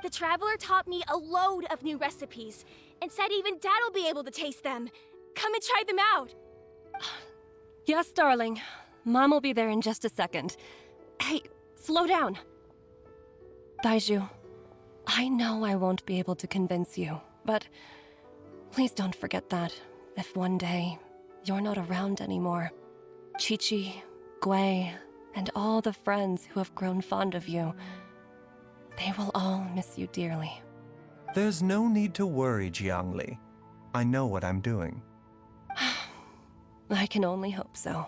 The Traveler taught me a load of new recipes, and said even Dad'll be able to taste them. Come and try them out! Yes, darling. Mom will be there in just a second. Hey, slow down. Baizhu, I know I won't be able to convince you, but please don't forget that if one day you're not around anymore, Chi-Chi, Gui, and all the friends who have grown fond of you, they will all miss you dearly. There's no need to worry, Jiangli. I know what I'm doing. I can only hope so.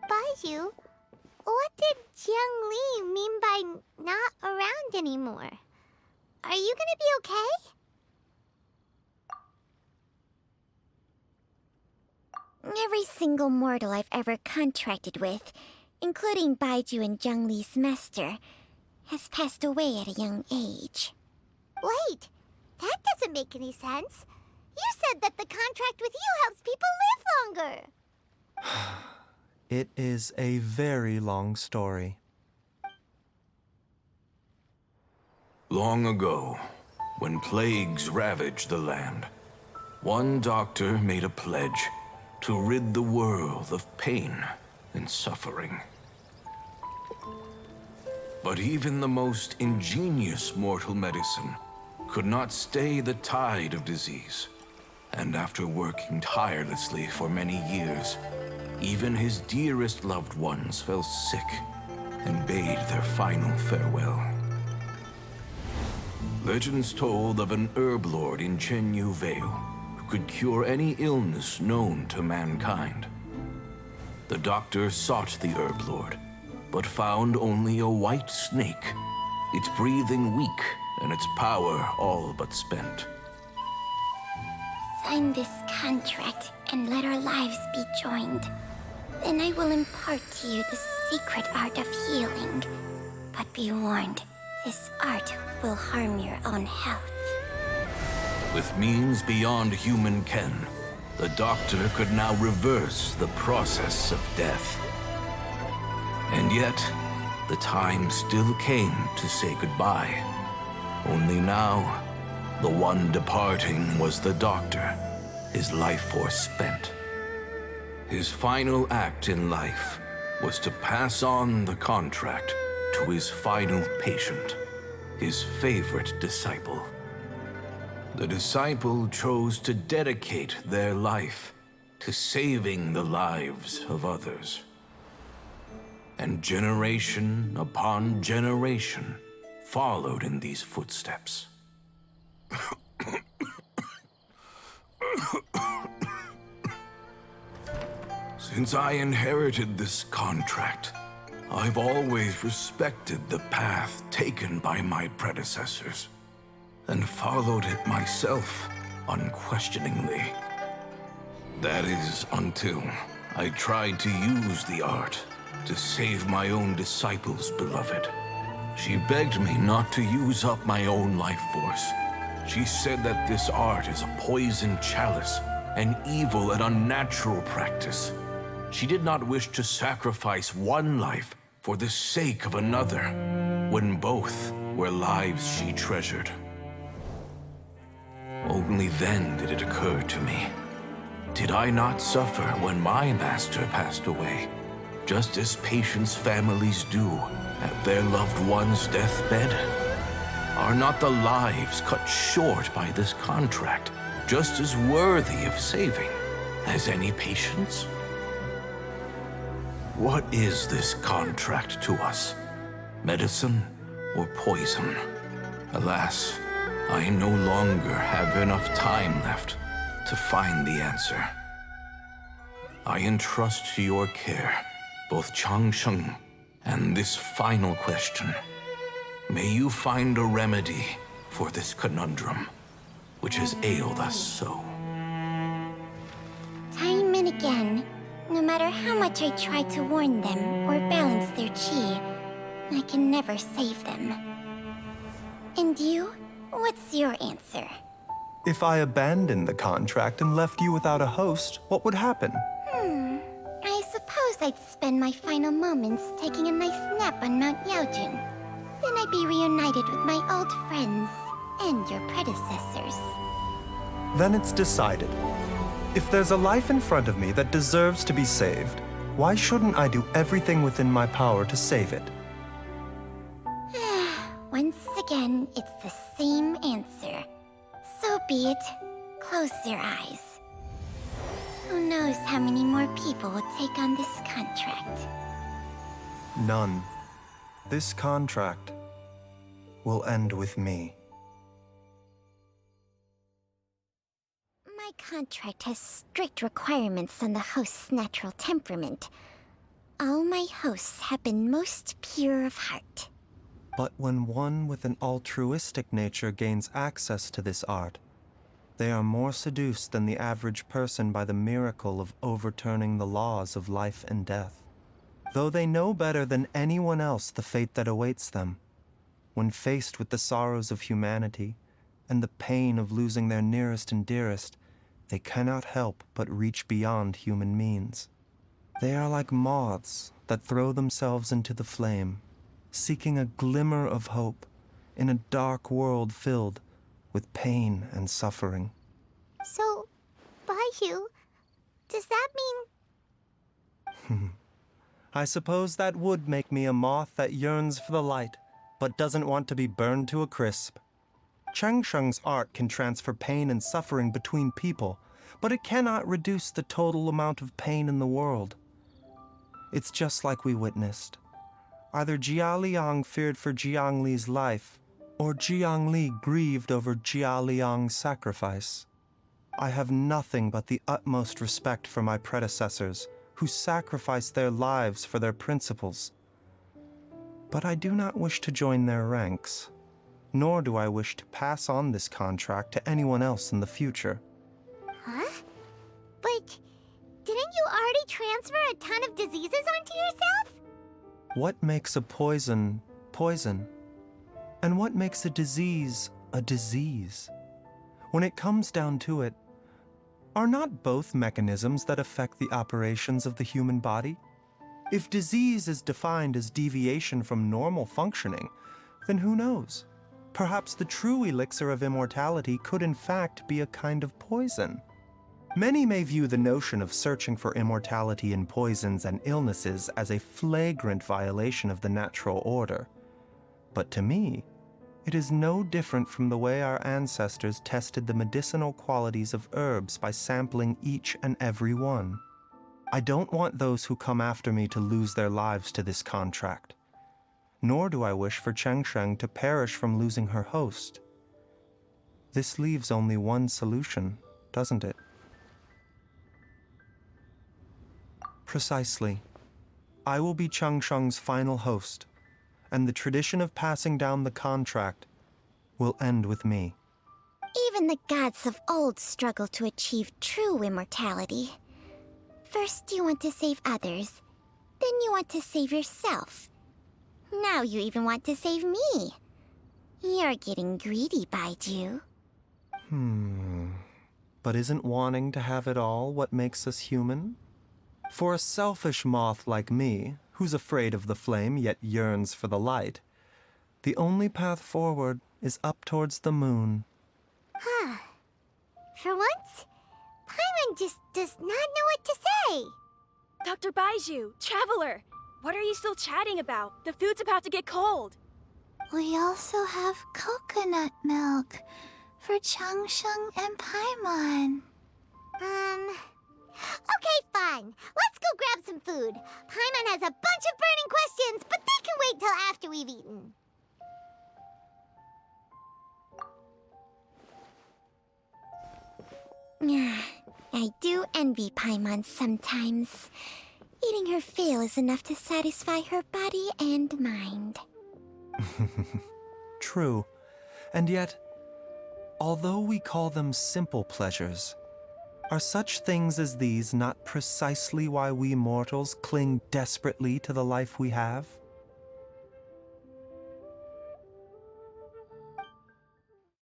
Baizhu, what did Jiang Li mean by not around anymore? Are you gonna be okay? Every single mortal I've ever contracted with, including Baizhu and Zhongli's master, has passed away at a young age. Wait, that doesn't make any sense. You said that the contract with you helps people live longer. It is a very long story. Long ago, when plagues ravaged the land, one doctor made a pledge to rid the world of pain and suffering. But even the most ingenious mortal medicine could not stay the tide of disease. And after working tirelessly for many years, even his dearest loved ones fell sick and bade their final farewell. Legends told of an herb lord in Chenyu Vale who could cure any illness known to mankind. The doctor sought the herb lord, but found only a white snake, its breathing weak and its power all but spent. Sign this contract and let our lives be joined. Then I will impart to you the secret art of healing. But be warned, this art will harm your own health. With means beyond human ken, the doctor could now reverse the process of death. And yet, the time still came to say goodbye. Only now, the one departing was the doctor, his life force spent. His final act in life was to pass on the contract to his final patient, his favorite disciple. The disciple chose to dedicate their life to saving the lives of others. And generation upon generation followed in these footsteps. Since I inherited this contract, I've always respected the path taken by my predecessors, and followed it myself unquestioningly. That is until I tried to use the art to save my own disciple's beloved. She begged me not to use up my own life force. She said that this art is a poisoned chalice, an evil and unnatural practice. She did not wish to sacrifice one life for the sake of another, when both were lives she treasured. Only then did it occur to me. Did I not suffer when my master passed away, just as patients' families do at their loved one's deathbed? Are not the lives cut short by this contract just as worthy of saving as any patient's? What is this contract to us? Medicine or poison? Alas, I no longer have enough time left to find the answer. I entrust to your care both Changsheng and this final question. May you find a remedy for this conundrum, which has ailed us so. Time and again, no matter how much I try to warn them or balance their chi, I can never save them. And you? What's your answer? If I abandoned the contract and left you without a host, what would happen? I suppose I'd spend my final moments taking a nice nap on Mount Yaojun. Then I'd be reunited with my old friends and your predecessors. Then it's decided. If there's a life in front of me that deserves to be saved, why shouldn't I do everything within my power to save it? Once again, it's the same answer. So be it. Close your eyes. Who knows how many more people will take on this contract? None. This contract will end with me. My contract has strict requirements on the host's natural temperament. All my hosts have been most pure of heart. But when one with an altruistic nature gains access to this art, They are more seduced than the average person by the miracle of overturning the laws of life and death. Though they know better than anyone else the fate that awaits them, when faced with the sorrows of humanity and the pain of losing their nearest and dearest, they cannot help but reach beyond human means. They are like moths that throw themselves into the flame, seeking a glimmer of hope in a dark world filled with pain and suffering. So, Baizhu, does that mean... I suppose that would make me a moth that yearns for the light, but doesn't want to be burned to a crisp. Changsheng's art can transfer pain and suffering between people, but it cannot reduce the total amount of pain in the world. It's just like we witnessed. Either Jia Liang feared for Jiang Li's life, or Jiang Li grieved over Jia Liang's sacrifice. I have nothing but the utmost respect for my predecessors, who sacrificed their lives for their principles. But I do not wish to join their ranks, nor do I wish to pass on this contract to anyone else in the future. Huh? But didn't you already transfer a ton of diseases onto yourself? What makes a poison poison? And what makes a disease a disease? When it comes down to it, are not both mechanisms that affect the operations of the human body? If disease is defined as deviation from normal functioning, then who knows? Perhaps the true elixir of immortality could in fact be a kind of poison. Many may view the notion of searching for immortality in poisons and illnesses as a flagrant violation of the natural order. But to me, it is no different from the way our ancestors tested the medicinal qualities of herbs by sampling each and every one. I don't want those who come after me to lose their lives to this contract. Nor do I wish for Changsheng to perish from losing her host. This leaves only one solution, doesn't it? Precisely. I will be Changsheng's final host, and the tradition of passing down the contract will end with me. Even the gods of old struggle to achieve true immortality. First you want to save others, then you want to save yourself. Now you even want to save me. You're getting greedy, Baizhu. But isn't wanting to have it all what makes us human? For a selfish moth like me, who's afraid of the flame yet yearns for the light, the only path forward is up towards the moon. For once, Paimon just does not know what to say. Dr. Baizhu, Traveler, what are you still chatting about? The food's about to get cold. We also have coconut milk for Changsheng and Paimon. Okay, fine. Let's go grab some food. Paimon has a bunch of burning questions, but they can wait till after we've eaten. I do envy Paimon sometimes. Eating her fill is enough to satisfy her body and mind. True. And yet, although we call them simple pleasures, are such things as these not precisely why we mortals cling desperately to the life we have?